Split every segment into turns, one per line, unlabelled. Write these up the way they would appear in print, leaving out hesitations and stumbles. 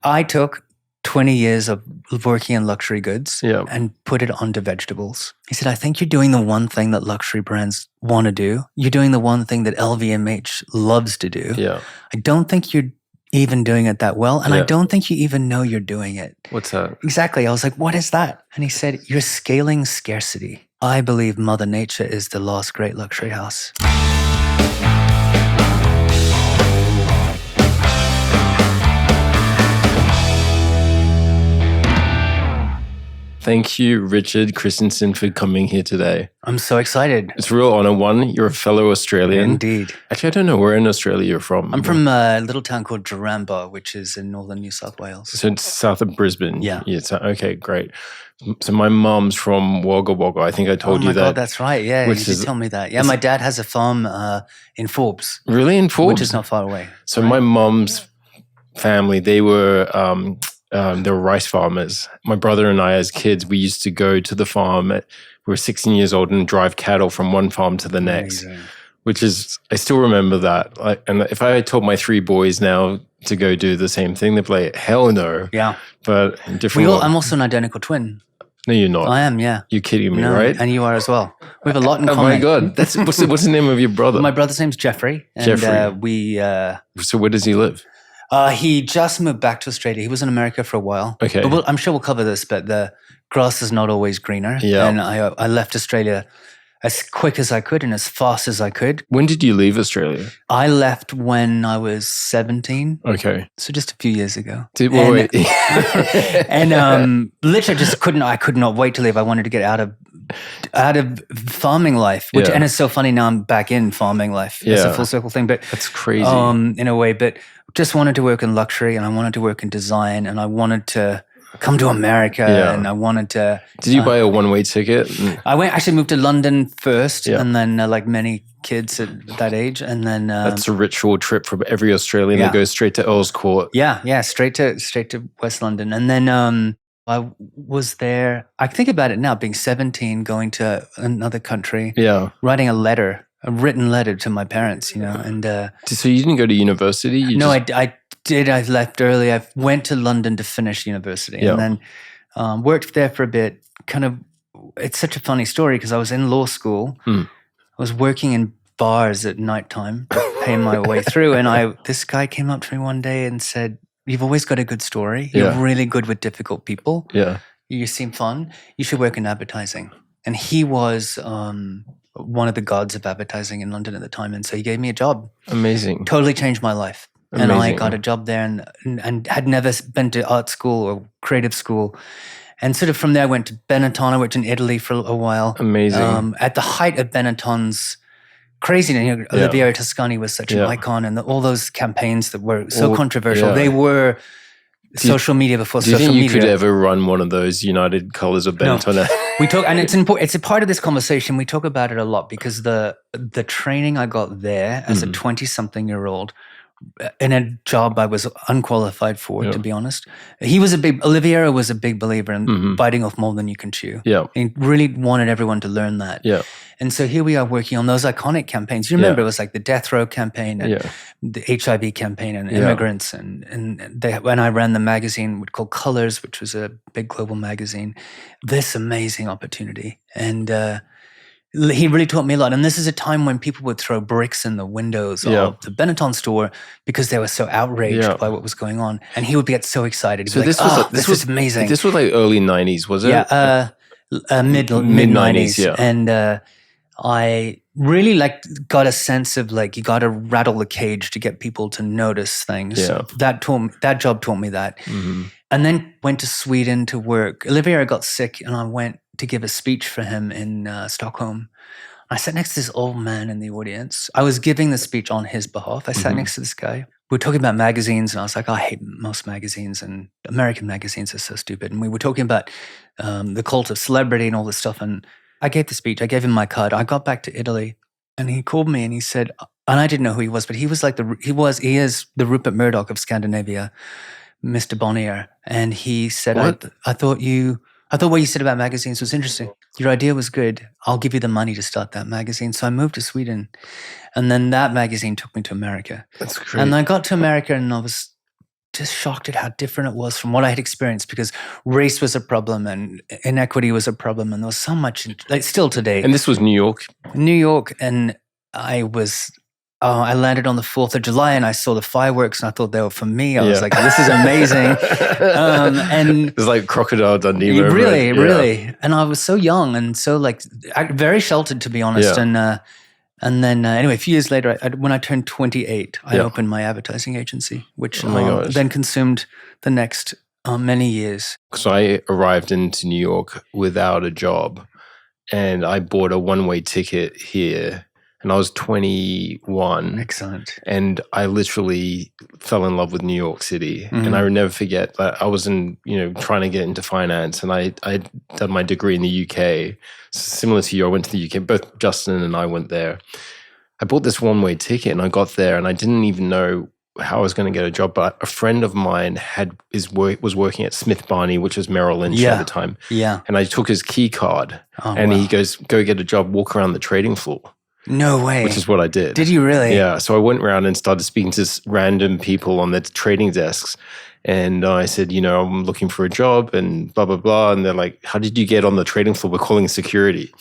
I took 20 years of working in luxury goods and put it onto vegetables. He said, I think you're doing the one thing that luxury brands want to do. You're doing the one thing that LVMH loves to do.
Yeah.
I don't think you're even doing it that well. And I don't think you even know you're doing it.
What's that?
Exactly. I was like, what is that? And he said, you're scaling scarcity. I believe Mother Nature is the last great luxury house.
Thank you, Richard Christiansen, for coming here today.
I'm so excited.
It's a real honor. One, you're a fellow Australian.
Indeed.
Actually, I don't know where in Australia you're from.
I'm from a little town called Jaramba, which is in northern New South Wales.
So it's south of Brisbane.
Yeah.
Okay, great. So my mom's from Wagga Wagga. I think I told you that.
Oh my God, that's right. Yeah, you did tell me that. Yeah, my dad has a farm in Forbes.
Really? In Forbes?
Which is not far away.
So my mom's family, they were rice farmers. My brother and I, as kids, we used to go to the farm. We were 16 years old and drive cattle from one farm to the next, which is, I still remember that. And if I told my 3 boys now to go do the same thing, they'd be like, hell no.
Yeah.
But different.
I'm also an identical twin.
No, you're not.
I am, yeah.
You're kidding me,
no,
right?
And you are as well. We have a lot in common.
Oh my God. What's the name of your brother?
My brother's name's Jeffrey. And,
So where does he live?
He just moved back to Australia. He was in America for a while.
Okay.
But I'm sure we'll cover this, but the grass is not always greener.
Yeah.
And I left Australia as quick as I could and as fast as I could.
When did you leave Australia?
I left when I was 17.
Okay.
So just a few years ago.
Wait.
And literally I could not wait to leave. I wanted to get out of farming life, and it's so funny now I'm back in farming life. It's a full circle thing, but
that's crazy
in a way. But just wanted to work in luxury, and I wanted to work in design, and I wanted to come to America, and I wanted to.
Did you buy a one-way ticket?
I moved to London first, and then like many kids at that age, and then
that's a ritual trip for every Australian that goes straight to Earl's Court.
Yeah, straight to West London, and then I was there. I think about it now, being 17, going to another country, writing a written letter to my parents, and.
So you didn't go to university?
I did. I left early. I went to London to finish university, and then worked there for a bit. It's such a funny story because I was in law school. I was working in bars at nighttime, paying my way through, and this guy came up to me one day and said, "You've always got a good story. You're really good with difficult people.
Yeah.
You seem fun. You should work in advertising." And he was one of the gods of advertising in London at the time. And so he gave me a job.
Amazing.
Totally changed my life. Amazing. And I got a job there and had never been to art school or creative school. And sort of from there, I went to Benetton. I worked in Italy for a while.
Amazing.
At the height of Benetton's craziness, Oliviero Toscani was such an icon, and all those campaigns that were so controversial. They were social media before social media.
Do you think you could ever run one of those United Colors of Benetton?
No. We talk, and it's important. It's a part of this conversation. We talk about it a lot because the training I got there as a 20-something-year-old in a job I was unqualified for, to be honest. Oliviero was a big believer in biting off more than you can chew.
Yeah.
He really wanted everyone to learn that.
Yeah.
And so here we are working on those iconic campaigns. You remember it was like the Death Row campaign and the HIV campaign and immigrants. And when I ran the magazine called Colors, which was a big global magazine, this amazing opportunity. And he really taught me a lot. And this is a time when people would throw bricks in the windows of the Benetton store because they were so outraged by what was going on. And he would get so excited. He'd be like, this was amazing.
This was like early 90s, was it?
Yeah, mid-90s.
Yeah.
And I really got a sense of you got to rattle the cage to get people to notice things.
Yeah.
That job taught me that. Mm-hmm. And then went to Sweden to work. Oliviero got sick and I went to give a speech for him in Stockholm. I sat next to this old man in the audience. I was giving the speech on his behalf. I sat next to this guy. We were talking about magazines, and I was like, I hate most magazines, and American magazines are so stupid. And we were talking about the cult of celebrity and all this stuff. And I gave the speech. I gave him my card. I got back to Italy, and he called me and he said, and I didn't know who he was, but he was he is the Rupert Murdoch of Scandinavia, Mr. Bonnier. And he said, I thought what you said about magazines was interesting. Your idea was good. I'll give you the money to start that magazine. So I moved to Sweden. And then that magazine took me to America.
That's great.
And I got to America and I was just shocked at how different it was from what I had experienced, because race was a problem and inequity was a problem. And there was so much, like still today.
And this was New York?
New York. And I landed on the 4th of July and I saw the fireworks and I thought they were for me. I was like, this is amazing. And
it's like Crocodile Dundee.
Really. And I was so young and so like very sheltered, to be honest.
Yeah.
And then anyway, a few years later, when I turned 28, I opened my advertising agency, which then consumed the next many years.
So I arrived into New York without a job and I bought a one-way ticket here. And I was 21.
Excellent.
And I literally fell in love with New York City. And I will never forget that I was trying to get into finance. And I done my degree in the UK. Similar to you, I went to the UK. Both Justin and I went there. I bought this one-way ticket and I got there and I didn't even know how I was going to get a job. But a friend of mine was working at Smith Barney, which was Merrill Lynch at the time.
Yeah.
And I took his key card he goes, go get a job, walk around the trading floor.
No way.
Which is what I did.
Did you really?
Yeah. So I went around and started speaking to random people on the trading desks. And I said, I'm looking for a job and blah, blah, blah. And they're like, how did you get on the trading floor? We're calling security.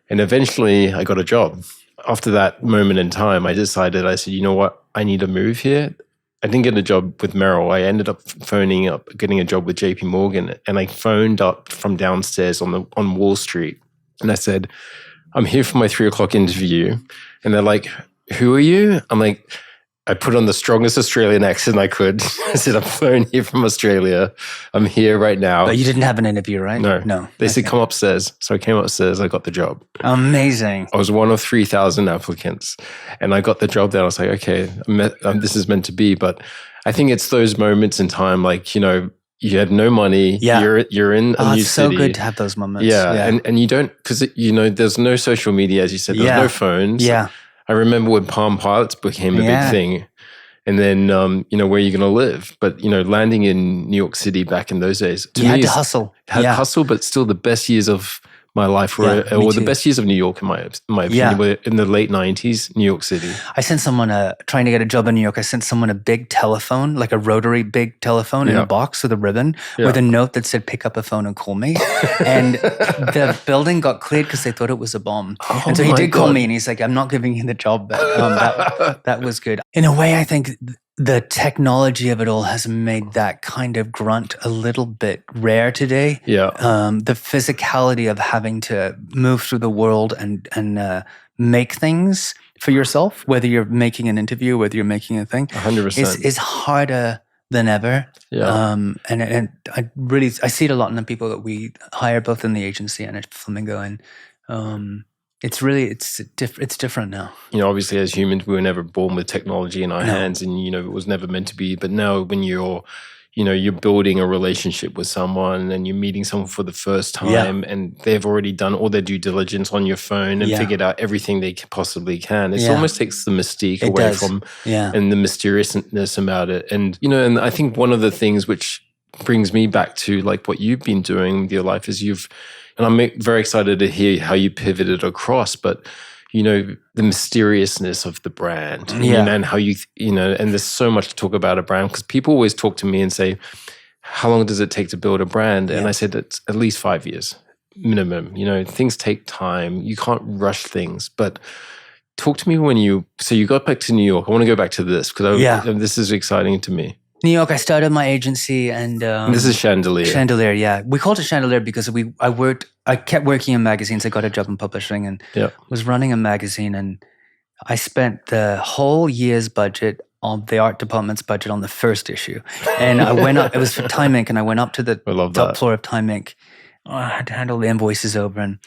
And eventually I got a job. After that moment in time, I said, you know what? I need to move here. I didn't get a job with Merrill. I ended up phoning up, getting a job with JP Morgan. And I phoned up from downstairs on Wall Street. And I said, I'm here for my 3:00 interview. And they're like, who are you? I'm like, I put on the strongest Australian accent I could. I said, I'm flown here from Australia. I'm here right now.
But you didn't have an interview, right?
No. They said, come upstairs. So I came upstairs. I got the job.
Amazing.
I was one of 3,000 applicants. And I got the job there. I was like, okay, this is meant to be. But I think it's those moments in time, like, you had no money.
Yeah.
You're in a new
it's so
city.
good to have those moments.
Yeah. And you don't, because, there's no social media, as you said. There's no phones.
Yeah.
I remember when Palm Pilots became a big thing. And then, where are you going to live? But, landing in New York City back in those days.
You had to hustle.
Hustle, but still the best years of my life were, or the best years of New York, in my opinion, were in the late 90s, New York City.
I sent someone trying to get a job in New York. I sent someone a big telephone, like a rotary big telephone in a box with a ribbon with a note that said, pick up a phone and call me. And the building got cleared because they thought it was a bomb. And so he did call me and he's like, I'm not giving you the job. But that was good. In a way, I think the technology of it all has made that kind of grunt a little bit rare today.
Yeah.
The physicality of having to move through the world and make things for yourself, whether you're making an interview, whether you're making a thing,
100%
is harder than ever.
Yeah.
And I see it a lot in the people that we hire, both in the agency and at Flamingo. And it's different now.
Obviously as humans, we were never born with technology in our hands and, it was never meant to be. But now when you're building a relationship with someone and you're meeting someone for the first time and they've already done all their due diligence on your phone and figured out everything they possibly can. It almost takes the mystique away from and the mysteriousness about it. And, and I think one of the things which brings me back to like what you've been doing with your life is and I'm very excited to hear how you pivoted across, but the mysteriousness of the brand, and how and there's so much to talk about a brand because people always talk to me and say, how long does it take to build a brand? And I said, it's at least 5 years minimum. Things take time. You can't rush things, but talk to me so you got back to New York. I want to go back to this because this is exciting to me.
New York, I started my agency and
this is Chandelier.
Chandelier, yeah. We called it Chandelier because I kept working in magazines. I got a job in publishing and was running a magazine, and I spent the whole year's budget on the art department's budget on the first issue. And I went up, it was for Time Inc., and I went up to the top floor of Time Inc. I had to handle the invoices over, and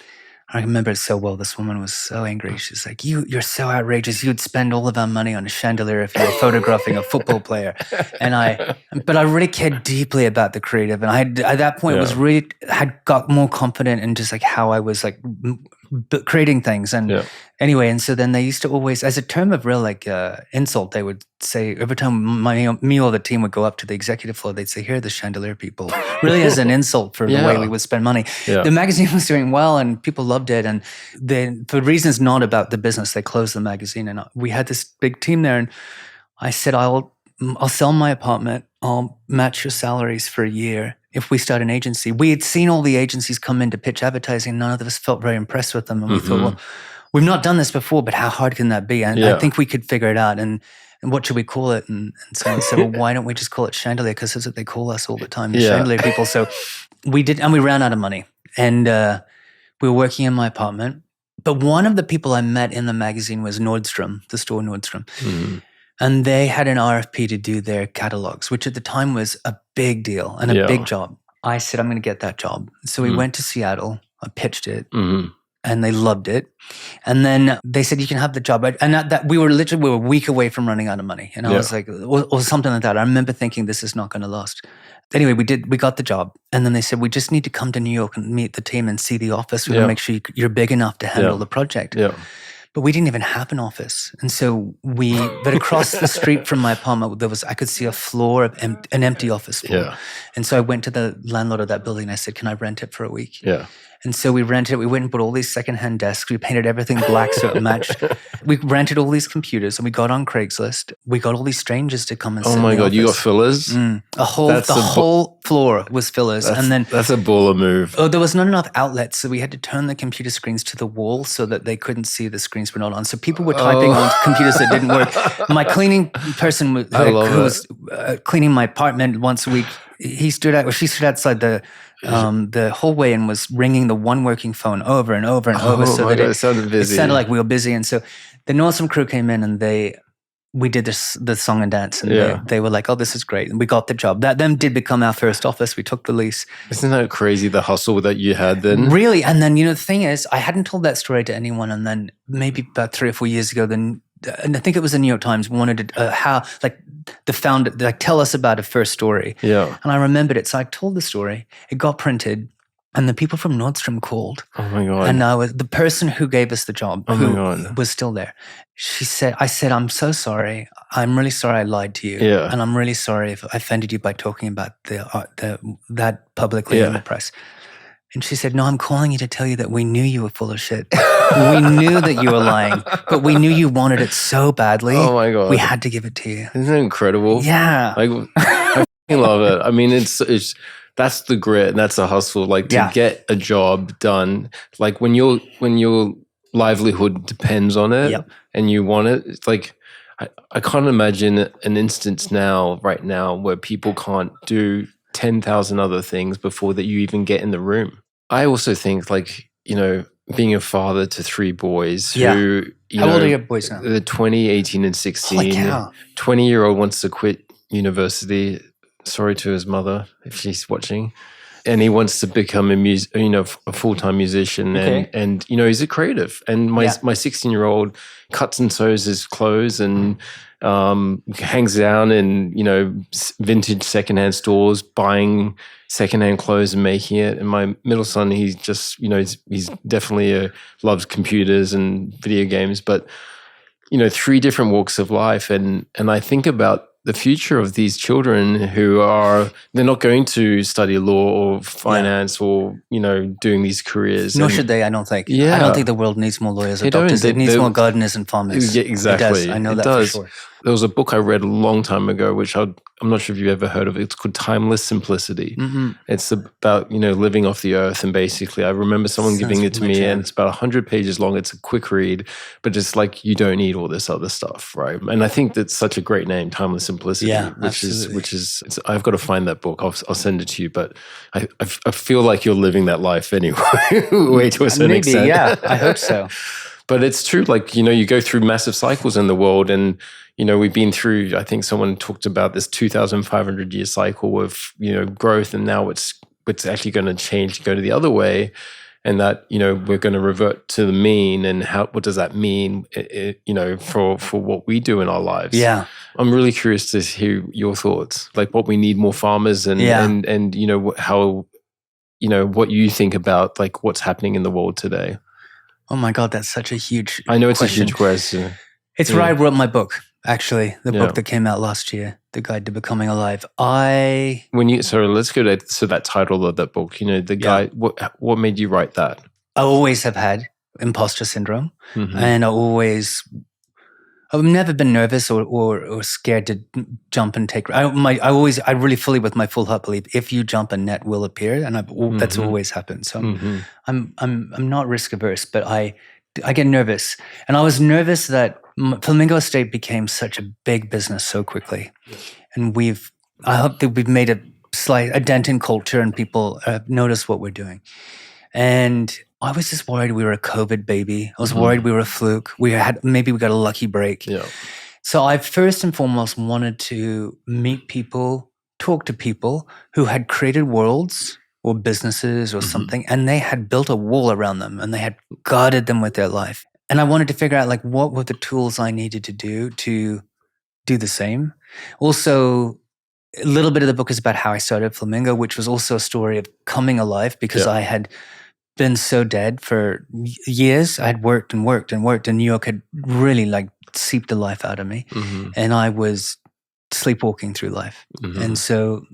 I remember it so well. This woman was so angry. She's like, you're so outrageous. You'd spend all of our money on a chandelier if you were photographing a football player. But I really cared deeply about the creative. And I at that point had got more confident in just like how I was like creating things. And anyway, and so then they used to always, as a term of real like insult, they would say every time me or the team would go up to the executive floor, they'd say, here are the Chandelier people, really as an insult for the way we would spend money. The magazine was doing well and people loved it. And then for reasons not about the business, they closed the magazine. And we had this big team there. And I said, I'll I'll sell my apartment. I'll match your salaries for a year if we start an agency. We had seen all the agencies come in to pitch advertising. None of us felt very impressed with them. And we thought, well, we've not done this before, but how hard can that be? And I think we could figure it out. And what should we call it? And someone said, well, why don't we just call it Chandelier? Because that's what they call us all the time, the Chandelier people. So we did, and we ran out of money. And we were working in my apartment. But one of the people I met in the magazine was Nordstrom, the store Nordstrom. And they had an RFP to do their catalogs, which at the time was a big deal and a big job. I said, I'm going to get that job. So we went to Seattle. I pitched it. And they loved it. And then they said, you can have the job. And that we were a week away from running out of money. And I was like, or something like that. I remember thinking, this is not going to last. Anyway, we got the job. And then they said, we just need to come to New York and meet the team and see the office. We want to make sure you're big enough to handle the project. But we didn't even have an office. And so but across the street from my apartment, I could see a floor of an empty office floor. And so I went to the landlord of that building and I said, can I rent it for a week? And so we rented it. We went and bought all these secondhand desks. We painted everything black so it matched. We rented all these computers and we got on Craigslist. We got all these strangers to come and sit in the office.
You got fillers?
The whole floor was fillers.
That's a baller move.
Oh, there was not enough outlets, so we had to turn the computer screens to the wall so that they couldn't see the screens were not on. So people were typing on computers that didn't work. My cleaning person who was cleaning my apartment once a week, she stood outside the hallway and was ringing the one working phone over and over and over, so that it sounded busy. It sounded like we were busy. And so the Nordstrom crew came in and we did the song and dance, and they were like, "Oh, this is great!" And we got the job. That then did become our first office. We took the lease.
Isn't that crazy? The hustle that you had then,
really. And then the thing is, I hadn't told that story to anyone. And then maybe about 3 or 4 years ago, and I think it was the New York Times wanted the founder, tell us about a first story. And I remembered it. So I told the story. It got printed. And the people from Nordstrom called.
Oh my God.
And the person who gave us the job, was still there. I said, I'm so sorry. I'm really sorry I lied to you. And I'm really sorry if I offended you by talking about that publicly in the press. And she said, no, I'm calling you to tell you that we knew you were full of shit. We knew that you were lying, but we knew you wanted it so badly.
Oh my God.
We had to give it to you.
Isn't it incredible?
Yeah.
I love it. I mean, it's that's the grit and that's the hustle. To get a job done, when your livelihood depends on it and you want it, it's I can't imagine an instance right now where people can't do 10,000 other things before that you even get in the room. I also think being a father to 3 boys who,
how old are your boys now?
They're 20, 18 and 16. 20-year-old wants to quit university. Sorry to his mother if she's watching. And he wants to become a full-time musician. And he's a creative. And my 16-year-old cuts and sews his clothes and hangs down in, vintage secondhand stores, buying secondhand clothes and making it. And my middle son, he's just, he's definitely loves computers and video games, but, 3 different walks of life. And I think about the future of these children they're not going to study law or finance or, doing these careers.
Nor should they, I don't think. I don't think the world needs more lawyers or doctors. It needs more gardeners and farmers.
Yeah, exactly.
It does. I know that for sure.
There was a book I read a long time ago, which I'm not sure if you've ever heard of. It's called Timeless Simplicity. It's about, living off the earth. And basically, I remember someone giving it to me, and it's about 100 pages long. It's a quick read, but it's you don't need all this other stuff, right? And I think that's such a great name, Timeless Simplicity, which is I've got to find that book. I'll send it to you, but I feel like you're living that life anyway, way to a certain extent.
Yeah, I hope so.
But it's true, you go through massive cycles in the world, and we've been through, I think someone talked about this 2,500 year cycle of, growth, and now it's actually going to change, go to the other way, and that, we're going to revert to the mean. And what does that mean, for what we do in our lives?
Yeah.
I'm really curious to hear your thoughts, what we need more farmers and how, what you think about what's happening in the world today.
Oh my God, that's such a huge
I know it's
question.
a huge question.
It's where I wrote my book, actually, the book that came out last year, The Guide to Becoming Alive.
Let's go to that title of that book, the guide, what made you write that?
I always have had imposter syndrome, and I always I've never been nervous or scared to jump and take. I really fully, with my full heart, believe if you jump, a net will appear, and that's always happened. So I'm not risk averse, but I get nervous, and I was nervous that Flamingo Estate became such a big business so quickly, and I hope that we've made a dent in culture, and people notice what we're doing, and I was just worried we were a COVID baby. I was worried we were a fluke. Maybe we got a lucky break.
Yeah.
So I first and foremost wanted to meet people, talk to people who had created worlds or businesses or something, and they had built a wall around them and they had guarded them with their life. And I wanted to figure out what were the tools I needed to do the same. Also, a little bit of the book is about how I started Flamingo, which was also a story of coming alive because I had been so dead for years. I had worked and worked and worked, and New York had really seeped the life out of me. And I was sleepwalking through life. And so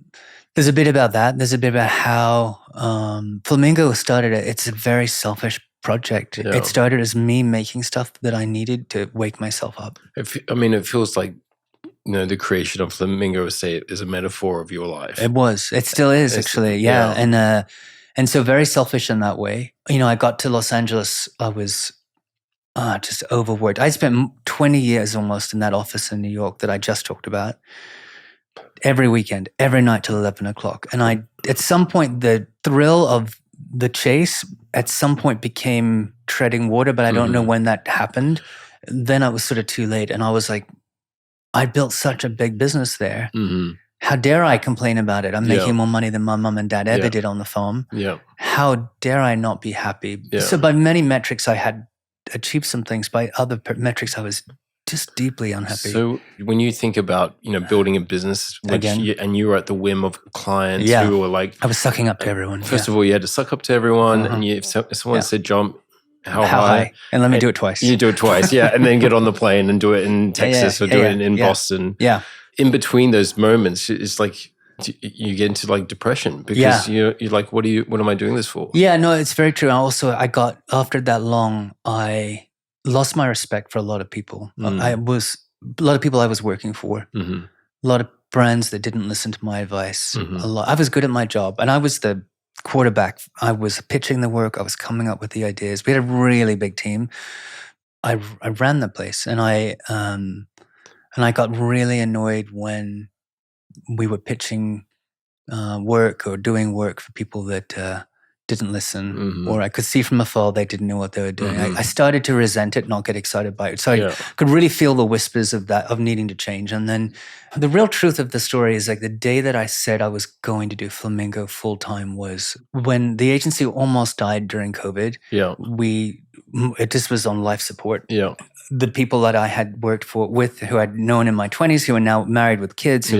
there's a bit about that. There's a bit about how Flamingo started. It's a very selfish project. Yeah. It started as me making stuff that I needed to wake myself up.
It feels like the creation of Flamingo Estate is a metaphor of your life.
It was. It still is, actually. Yeah. And so very selfish in that way. I got to Los Angeles. I was just overworked. I spent 20 years almost in that office in New York that I just talked about. Every weekend, every night till 11 o'clock. And at some point, the thrill of the chase at some point became treading water, but I don't know when that happened. Then it was sort of too late. And I was like, I built such a big business there. How dare I complain about it? I'm making more money than my mom and dad ever did on the farm.
Yeah.
How dare I not be happy? Yeah. So by many metrics, I had achieved some things. By other metrics, I was just deeply unhappy.
So when you think about, building a business, and you were at the whim of clients who were like...
I was sucking up to everyone.
First of all, you had to suck up to everyone. And if someone said jump, how high?
And let me do it twice.
You do it twice, and then get on the plane and do it in Texas or do it in Boston.
Yeah.
In between those moments, it's like you get into depression because you're like, what am I doing this for?
Yeah, no, it's very true. After that long, I lost my respect for a lot of people. A lot of people I was working for, a lot of brands that didn't listen to my advice. I was good at my job, and I was the quarterback. I was pitching the work. I was coming up with the ideas. We had a really big team. I ran the place, and I got really annoyed when we were pitching work or doing work for people that didn't listen, or I could see from afar they didn't know what they were doing. I started to resent it, not get excited by it. So I could really feel the whispers of needing to change. And then the real truth of the story is the day that I said I was going to do Flamingo full time was when the agency almost died during COVID. Yeah, it just was on life support. Yeah. The people that I had worked with, who I'd known in my 20s, who are now married with kids,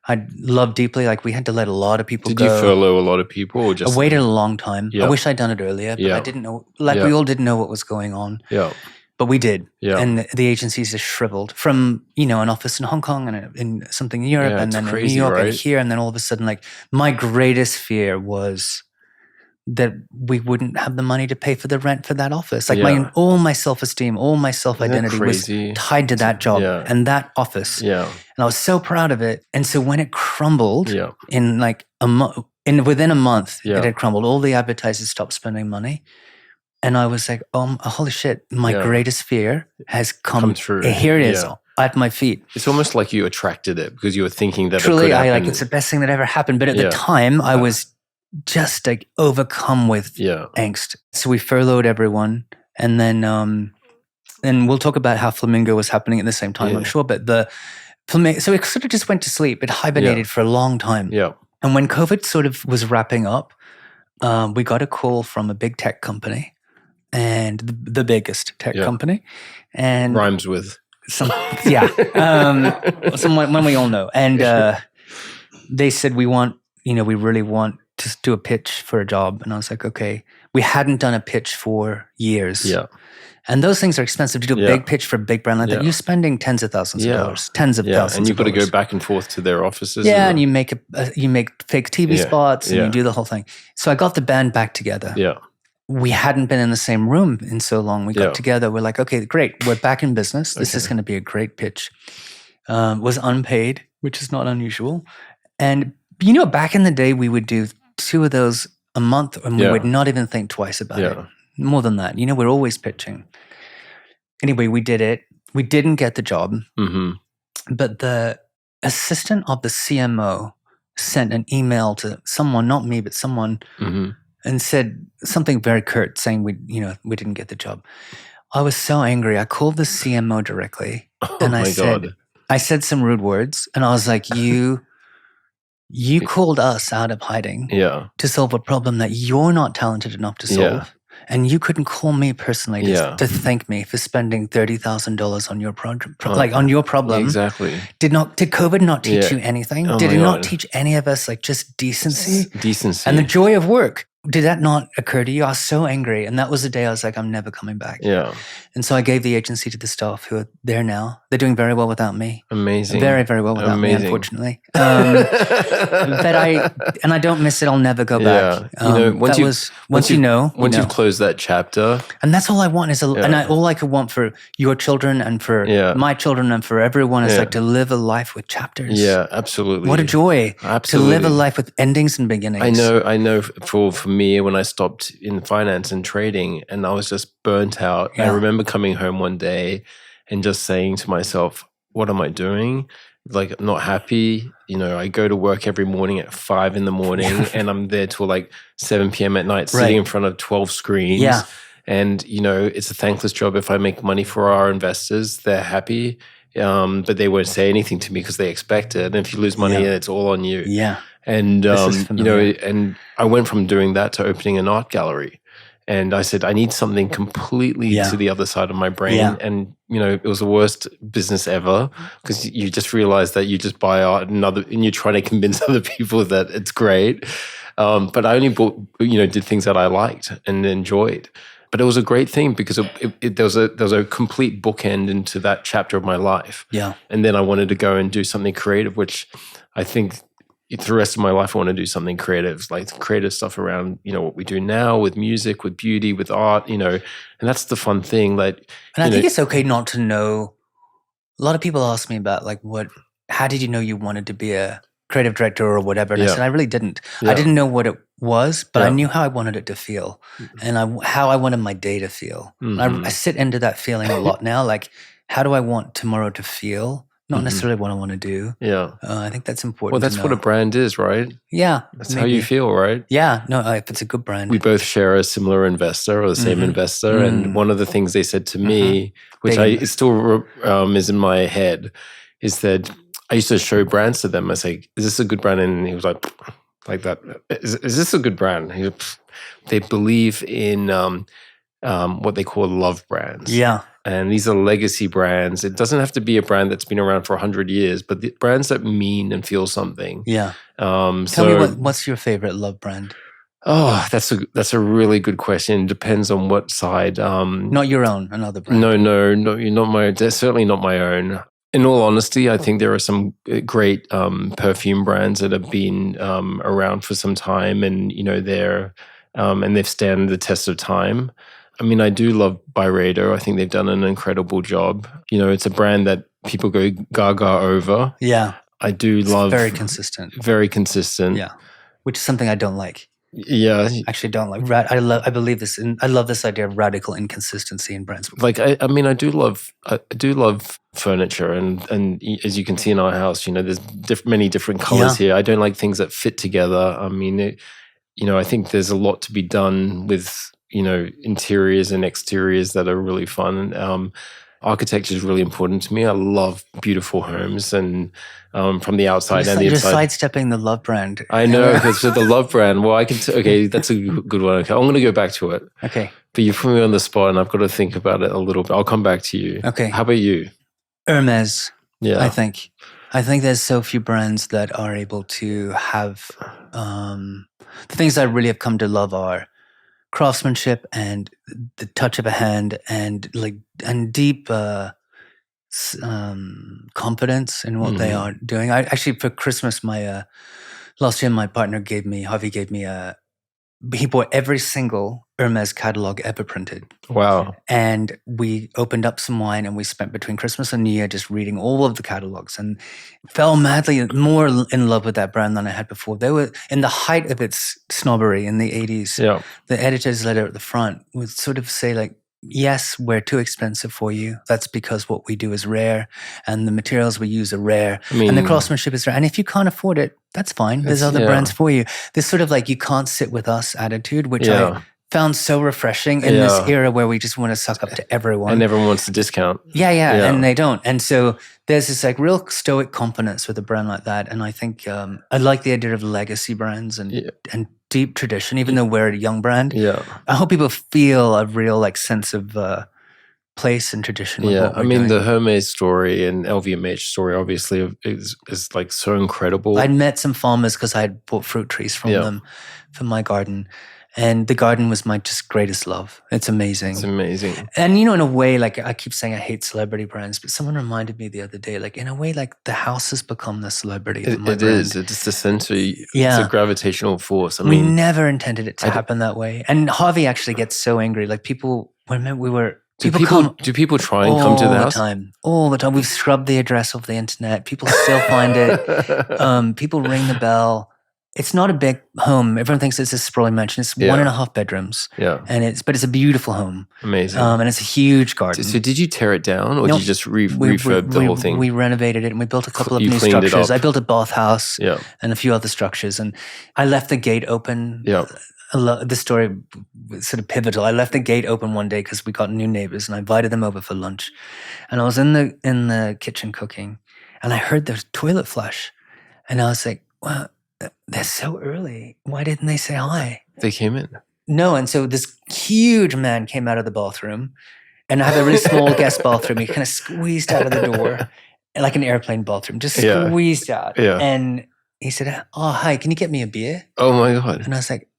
I loved deeply. We had to let a lot of people go.
Did you furlough a lot of people? Or just
I waited a long time. I wish I'd done it earlier, but I didn't know. We all didn't know what was going on. Yeah. But we did. Yeah. And the agencies just shriveled from, an office in Hong Kong and in something in Europe and then crazy, in New York and here. And then all of a sudden, my greatest fear was that we wouldn't have the money to pay for the rent for that office. All my self-esteem, all my self-identity was tied to that job and that office. Yeah. And I was so proud of it. And so when it crumbled in within a month, it had crumbled. All the advertisers stopped spending money. And I was like, holy shit, my greatest fear has come true. Here it is. At my feet.
It's almost like you attracted it because you were thinking that
truly,
it could happen.
It's the best thing that ever happened. But at the time, I was just overcome with angst. So we furloughed everyone, and then and we'll talk about how Flamingo was happening at the same time, I'm sure. But so it sort of just went to sleep. It hibernated for a long time. Yeah. And when COVID sort of was wrapping up, we got a call from a big tech company, and the biggest tech company, and
rhymes with
someone we all know, and they said we really want to do a pitch for a job. And I was like, okay. We hadn't done a pitch for years. Yeah. And those things are expensive to do a big pitch for a big brand like that. You're spending tens of thousands of dollars, tens of thousands.
And you've got to go back and forth to their offices.
Yeah, and you make fake TV spots and you do the whole thing. So I got the band back together. Yeah. we hadn't been in the same room in so long. We got together. We're like, okay, great. We're back in business. This is going to be a great pitch. Was unpaid, which is not unusual. And, back in the day, we would do 2 of those a month, and we would not even think twice about it. More than that. We're always pitching. Anyway, we did it. We didn't get the job. But the assistant of the CMO sent an email to someone, not me, but someone, and said something very curt, saying we didn't get the job. I was so angry. I called the CMO directly, and I said some rude words, and I was like, You called us out of hiding to solve a problem that you're not talented enough to solve. And you couldn't call me personally to thank me for spending $30,000 on your project, on your problem.
Exactly.
Did COVID not teach you anything? Did it not teach any of us just decency?
Decency.
And the joy of work. Did that not occur to you? I was so angry. And that was the day I was like, I'm never coming back.
Yeah.
And so I gave the agency to the staff who are there now. They're doing very well without me.
Amazing.
Very, very well without me, unfortunately. But I don't miss it. I'll never go back.
Once you've closed that chapter.
And that's all I want is, all I could want for your children and for my children and for everyone is to live a life with chapters.
Yeah, absolutely.
What a joy.
Absolutely.
To live a life with endings and beginnings.
I know for me, when I stopped in finance and trading and I was just burnt out, I remember coming home one day and just saying to myself, what am I doing? Like, not happy. I go to work every morning at 5 a.m. and I'm there till 7 p.m. at night, sitting in front of 12 screens. Yeah. And, it's a thankless job. If I make money for our investors, they're happy. But they won't say anything to me because they expect it. And if you lose money, it's all on you.
Yeah.
And, and I went from doing that to opening an art gallery. And I said, I need something completely to the other side of my brain. Yeah. And, it was the worst business ever because you just realize that you just buy art and you're trying to convince other people that it's great. But I only did things that I liked and enjoyed. But it was a great thing because there was a complete bookend into that chapter of my life. Yeah. And then I wanted to go and do something creative, which I think for the rest of my life I want to do something creative, like creative stuff around, what we do now with music, with beauty, with art, and that's the fun thing. And
I think it's okay not to know. A lot of people ask me about how did you know you wanted to be a creative director or whatever? And I said, I really didn't. Yeah. I didn't know what it was, but I knew how I wanted it to feel and how I wanted my day to feel. I sit into that feeling a lot now. How do I want tomorrow to feel? Not necessarily what I want to do. Yeah. I think that's important.
Well, that's what a brand is, right?
Yeah.
That's how you feel, right?
Yeah. No, if it's a good brand.
We both share a similar investor or the same investor. And one of the things they said to me, which it still is in my head, is that I used to show brands to them. I say, is this a good brand? And he was like that. Is this a good brand? They believe in what they call love brands. Yeah. And these are legacy brands. It doesn't have to be a brand that's been around for 100 years, but the brands that mean and feel something. Yeah. Tell
me what's your favorite love brand?
Oh, that's a really good question. It depends on what side.
Not your own, another brand.
No, you're not my. That's certainly not my own. In all honesty, I think there are some great perfume brands that have been around for some time, and they're and they've stand the test of time. I mean, I do love Byredo. I think they've done an incredible job. It's a brand that people go gaga over. Yeah. I do love.
Very consistent.
Very consistent.
Yeah. Which is something I don't like.
Yeah.
Actually don't like. I believe this. I love this idea of radical inconsistency in brands.
I mean, I do love furniture and as you can see in our house, there's many different colors here. I don't like things that fit together. I mean, I think there's a lot to be done with, interiors and exteriors that are really fun. Architecture is really important to me. I love beautiful homes and from the outside and the inside.
You're sidestepping the love brand.
I know, because the love brand, well, okay, that's a good one. Okay, I'm going to go back to it. Okay. But you put me on the spot and I've got to think about it a little bit. I'll come back to you. Okay. How about you?
Hermès, I think. I think there's so few brands that are able to have the things I really have come to love are craftsmanship and the touch of a hand and deep confidence in what they are doing. I actually for Christmas last year my partner Harvey gave me a he bought every single Hermès catalog ever printed.
Wow.
And we opened up some wine and we spent between Christmas and New Year just reading all of the catalogs and fell madly more in love with that brand than I had before. They were in the height of its snobbery in the 80s.
Yeah.
The editor's letter at the front would sort of say like, yes, we're too expensive for you. That's because what we do is rare and the materials we use are rare and the craftsmanship is rare. And if you can't afford it, that's fine. There's other brands for you. This sort of like, you can't sit with us attitude, which I found so refreshing in this era where we just want to suck up to everyone.
And everyone wants to discount.
Yeah, and they don't. And so there's this like real stoic confidence with a brand like that. And I think I like the idea of legacy brands and deep tradition, even though we're a young brand.
Yeah.
I hope people feel a real like sense of place and tradition.
Yeah, I mean, the Hermès story and LVMH story obviously is like so incredible.
I'd met some farmers because I had bought fruit trees from them for my garden. And the garden was my just greatest love. It's amazing.
It's amazing.
And, in a way, like I keep saying I hate celebrity brands, but someone reminded me the other day, like in a way, like the house has become the celebrity.
It is. It's the center. It's a gravitational force. I mean,
we never intended it to happen that way. And Harvey actually gets so angry. Like people, when we were...
Do people try and come to the house?
All the time. We've scrubbed the address off the internet. People still find it. People ring the bell. It's not a big home. Everyone thinks it's a sprawling mansion. It's 1.5 bedrooms.
Yeah.
But it's a beautiful home.
Amazing.
And it's a huge garden.
So did you tear it down or did you just refurb the whole thing?
We renovated it and we built a couple of new structures. I built a bathhouse and a few other structures. And I left the gate open.
Yeah.
The story was sort of pivotal. I left the gate open one day because we got new neighbors and I invited them over for lunch. And I was in the kitchen cooking and I heard the toilet flush. And I was like, wow, they're so early. Why didn't they say hi?
They came in.
No, and so this huge man came out of the bathroom and I have a really small guest bathroom. He kind of squeezed out of the door like an airplane bathroom, just squeezed out.
Yeah.
And he said, oh, hi, can you get me a beer?
Oh my God.
And I was like,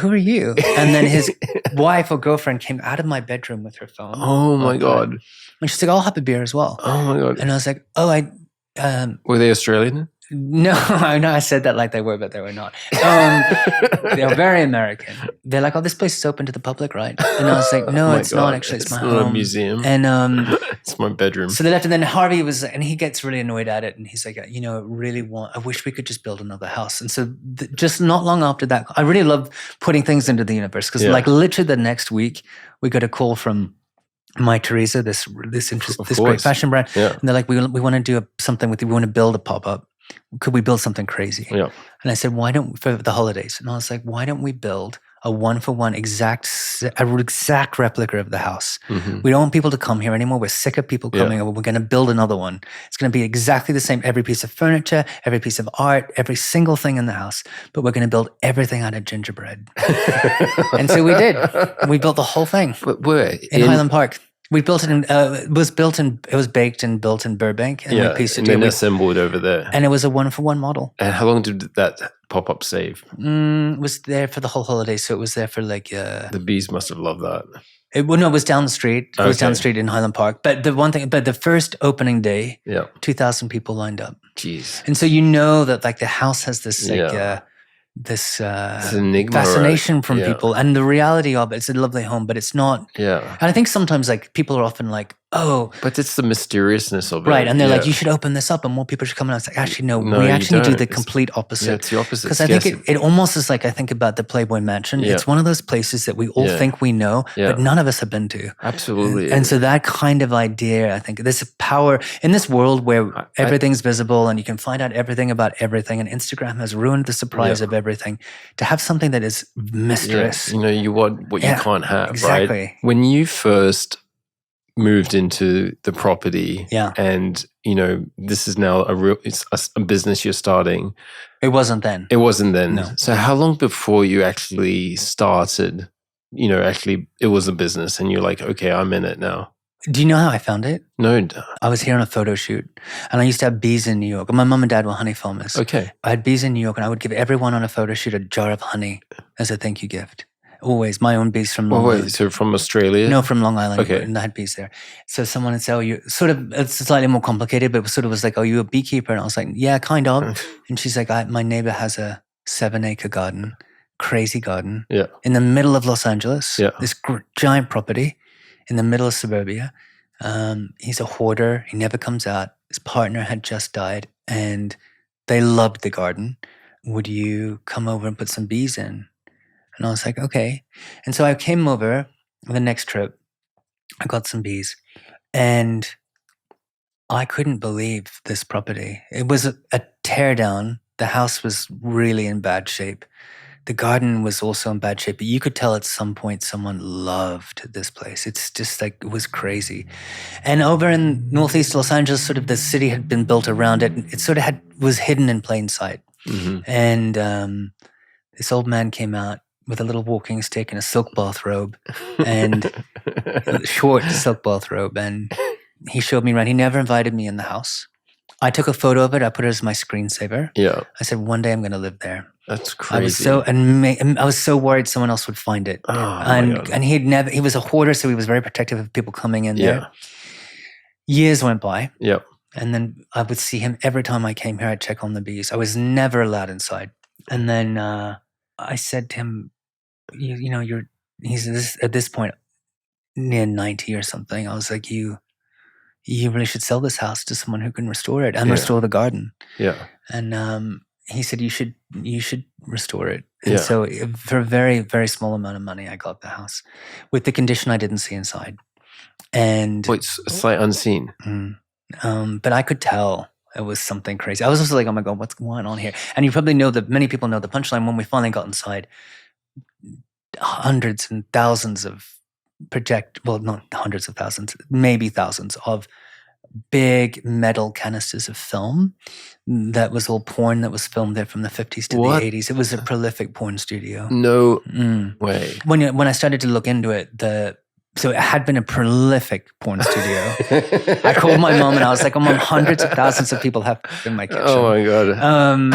who are you? And then his wife or girlfriend came out of my bedroom with her phone.
Oh my God.
And she's like, I'll have a beer as well.
Oh my God.
And I was like, oh,
were they Australian?
No, I know I said that like they were, but they were not. They're very American. They're like, oh, this place is open to the public, right? And I was like, no, it's not actually. It's my home.
It's not a museum.
And
it's my bedroom.
So they left, and then Harvey and he gets really annoyed at it, and he's like, I wish we could just build another house. And so just not long after that, I really love putting things into the universe because like literally the next week we got a call from My Teresa, this great fashion brand, and they're like, we want to do something with you. We want to build a pop-up. Could we build something crazy?
Yeah.
And I said, for the holidays? And I was like, why don't we build a 1-for-1 exact replica of the house?
Mm-hmm.
We don't want people to come here anymore. We're sick of people coming over. We're going to build another one. It's going to be exactly the same. Every piece of furniture, every piece of art, every single thing in the house. But we're going to build everything out of gingerbread. And so we did. We built the whole thing.
But where?
In Highland Park. We built it it was baked and built in Burbank. And we pieced it
and then assembled over there.
And it was a 1-for-1 model.
And how long did that pop-up save?
It was there for the whole holiday. So it was there for like...
the bees must have loved that.
It was down the street. It was down the street in Highland Park. But the first opening day, 2,000 people lined up.
Jeez.
And so that like the house has this like... this
enigma,
fascination from people, and the reality of it's a lovely home, but it's not.
Yeah,
and I think sometimes like people are often like, oh,
but it's the mysteriousness of it,
right? And they're like, you should open this up, and more people should come in. It's like, actually, no, we actually do the complete opposite.
Yeah, it's the opposite.
Because I think it almost is like I think about the Playboy Mansion. It's one of those places that we all think we know, but none of us have been to.
Absolutely.
And so that kind of idea, I think, there's a power in this world where everything's visible and you can find out everything about everything, and Instagram has ruined the surprise of everything. To have something that is mysterious.
You want what you can't have,
exactly.
Right? When you first moved into the property and, this is now it's a business you're starting.
It wasn't then.
No. So how long before you actually started, actually it was a business and you're like, okay, I'm in it now?
Do you know how I found it?
No.
I was here on a photo shoot and I used to have bees in New York. My mom and dad were honey farmers.
Okay.
I had bees in New York and I would give everyone on a photo shoot a jar of honey as a thank you gift. Always. My own bees from Long Island.
So from Australia?
No, from Long Island.
Okay.
And I had bees there. So someone would say, it's slightly more complicated, but it sort of was like, oh, you a beekeeper? And I was like, yeah, kind of. And she's like, my neighbor has a 7-acre garden. crazy garden
Yeah.
in the middle of Los Angeles.
Yeah.
This giant property in the middle of suburbia. He's a hoarder. He never comes out. His partner had just died, and they loved the garden. Would you come over and put some bees in? And I was like, okay. And so I came over the next trip. I got some bees, and I couldn't believe this property. It was a tear down. The house was really in bad shape. The garden was also in bad shape, but you could tell at some point someone loved this place. It's just like, it was crazy. And over in northeast Los Angeles, sort of the city had been built around it. It sort of was hidden in plain sight.
Mm-hmm.
And this old man came out with a little walking stick and a silk bathrobe, and a short silk bathrobe. And he showed me around. He never invited me in the house. I took a photo of it. I put it as my screensaver.
Yeah.
I said, one day I'm going to live there.
That's crazy.
I was so worried someone else would find it.
Oh, my God.
And he was a hoarder, so he was very protective of people coming in there. Years went by.
Yeah.
And then I would see him every time I came here. I'd check on the bees. I was never allowed inside. And then I said to him, he's at this point near 90 or something. I was like, you really should sell this house to someone who can restore it and restore the garden.
Yeah.
And he said, you should restore it. And so for a very, very small amount of money, I got the house with the condition I didn't see inside. And
it's sight unseen.
But I could tell it was something crazy. I was just like, oh my God, what's going on here? And you probably know that many people know the punchline. When we finally got inside, hundreds and thousands of not hundreds of thousands, maybe thousands of big metal canisters of film. That was all porn that was filmed there from the 50s to the 80s. It was a prolific porn studio.
No way.
When I started to look into it, so it had been a prolific porn studio. I called my mom and I was like, hundreds of thousands of people have in my kitchen.
Oh my God.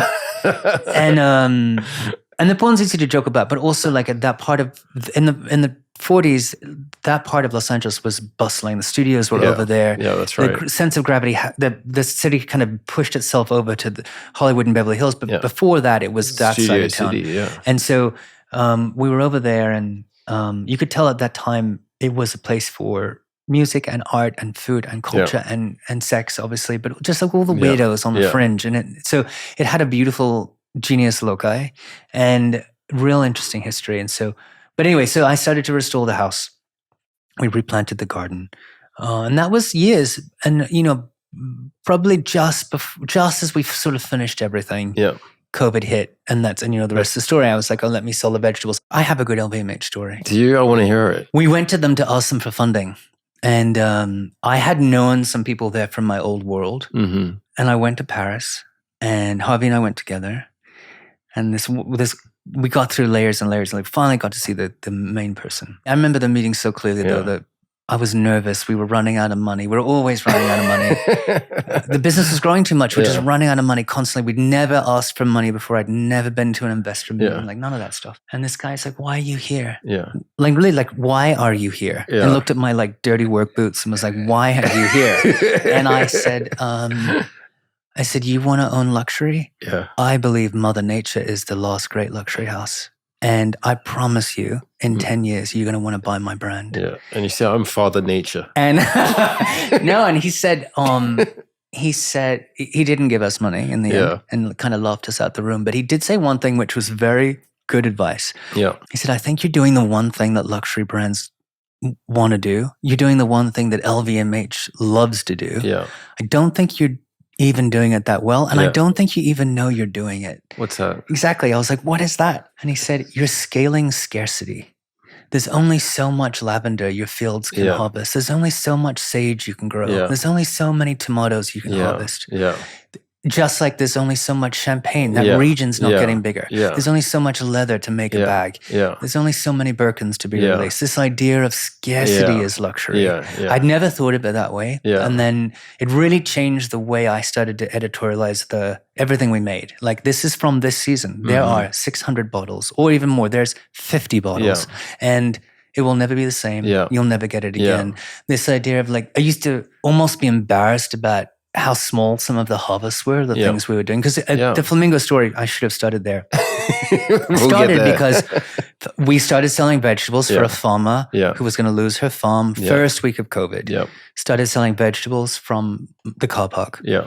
And the porn's easy to joke about, but also like at that part of in the 40s, that part of Los Angeles was bustling. The studios were over there.
Yeah, that's right.
The sense of gravity, the city kind of pushed itself over to Hollywood and Beverly Hills. But before that, it was that side of town.
City,
And so we were over there, and you could tell at that time it was a place for music and art and food and culture and sex, obviously, but just like all the weirdos on the fringe. And so it had a beautiful genius loci and real interesting history. And so, but anyway, so I started to restore the house. We replanted the garden. And that was years. And, probably just as we sort of finished everything, COVID hit. And the rest of the story. I was like, let me sell the vegetables. I have a good LVMH story.
Do you? I want to hear it.
We went to them to ask them for funding. And I had known some people there from my old world.
Mm-hmm.
And I went to Paris, and Harvey and I went together. And this we got through layers and layers, and like finally got to see the main person. I remember the meeting so clearly, though, that I was nervous. We were running out of money. We were always running out of money. The business was growing too much. We're just running out of money constantly. We'd never asked for money before. I'd never been to an investor meeting, like none of that stuff. And this guy's like, why are you here?
Yeah.
Like really, like, why are you here?
Yeah.
And looked at my like dirty work boots and was like, why are you here? And I said, you want to own luxury?
Yeah.
I believe Mother Nature is the last great luxury house. And I promise you, in 10 years, you're going to want to buy my brand.
Yeah. And you say, I'm Father Nature.
And no, and he said he didn't give us money in the end and kind of laughed us out the room. But he did say one thing, which was very good advice.
Yeah.
He said, I think you're doing the one thing that luxury brands want to do. You're doing the one thing that LVMH loves to do.
Yeah.
I don't think you're even doing it that well. And I don't think you even know you're doing it.
What's that?
Exactly. I was like, what is that? And he said, you're scaling scarcity. There's only so much lavender your fields can harvest. There's only so much sage you can grow.
Yeah.
There's only so many tomatoes you can harvest.
Yeah.
Just like there's only so much champagne. That region's not getting bigger.
Yeah.
There's only so much leather to make a bag.
Yeah.
There's only so many Birkins to be released. This idea of scarcity is luxury.
Yeah.
I'd never thought of it that way.
Yeah.
And then it really changed the way I started to editorialize everything we made. Like, this is from this season. There are 600 bottles or even more. There's 50 bottles. And it will never be the same.
Yeah.
You'll never get it again. This idea of like, I used to almost be embarrassed about how small some of the harvests were, the
Yeah.
things we were doing. Because
Yeah.
the Flamingo story, I should have started there.
We'll
Started
get there.
because we started selling vegetables for
Yeah.
a farmer
Yeah.
who was going to lose her farm
Yeah.
first week of COVID.
Yeah.
Started selling vegetables from the car park
Yeah.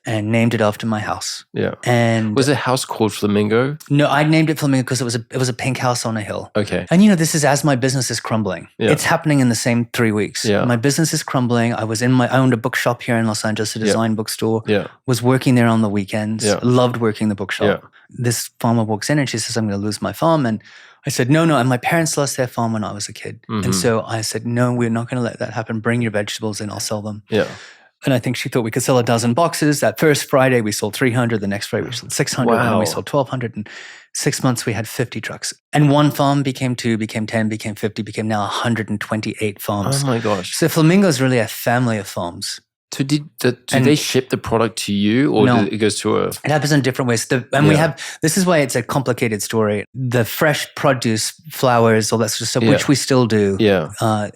and named it after my house.
Yeah.
And
Was the house called Flamingo?
no, I named it Flamingo because it was a pink house on a hill.
Okay.
And this is as my business is crumbling.
Yeah.
It's happening in the same 3 weeks.
Yeah.
My business is crumbling. I owned a bookshop here in Los Angeles, a design bookstore.
Yeah.
Was working there on the weekends.
Yeah.
Loved working the bookshop.
Yeah.
This farmer walks in and she says, I'm going to lose my farm. And I said, no. And my parents lost their farm when I was a kid.
Mm-hmm.
And so I said, no, we're not going to let that happen. Bring your vegetables in, I'll sell them.
Yeah.
And I think she thought we could sell 1,000 boxes. That first Friday, we sold 300. The next Friday, we sold 600. And then we
Wow.
sold 1,200. In 6 months, we had 50 trucks. And one farm became 2, became 10, became 50, became now 128 farms.
Oh my gosh.
So Flamingo is really a family of farms.
So do they ship the product to you, or
No.
it goes to a?
It happens in different ways. This is why it's a complicated story. The fresh produce, flowers, all that sort of stuff, which we still do.
Yeah.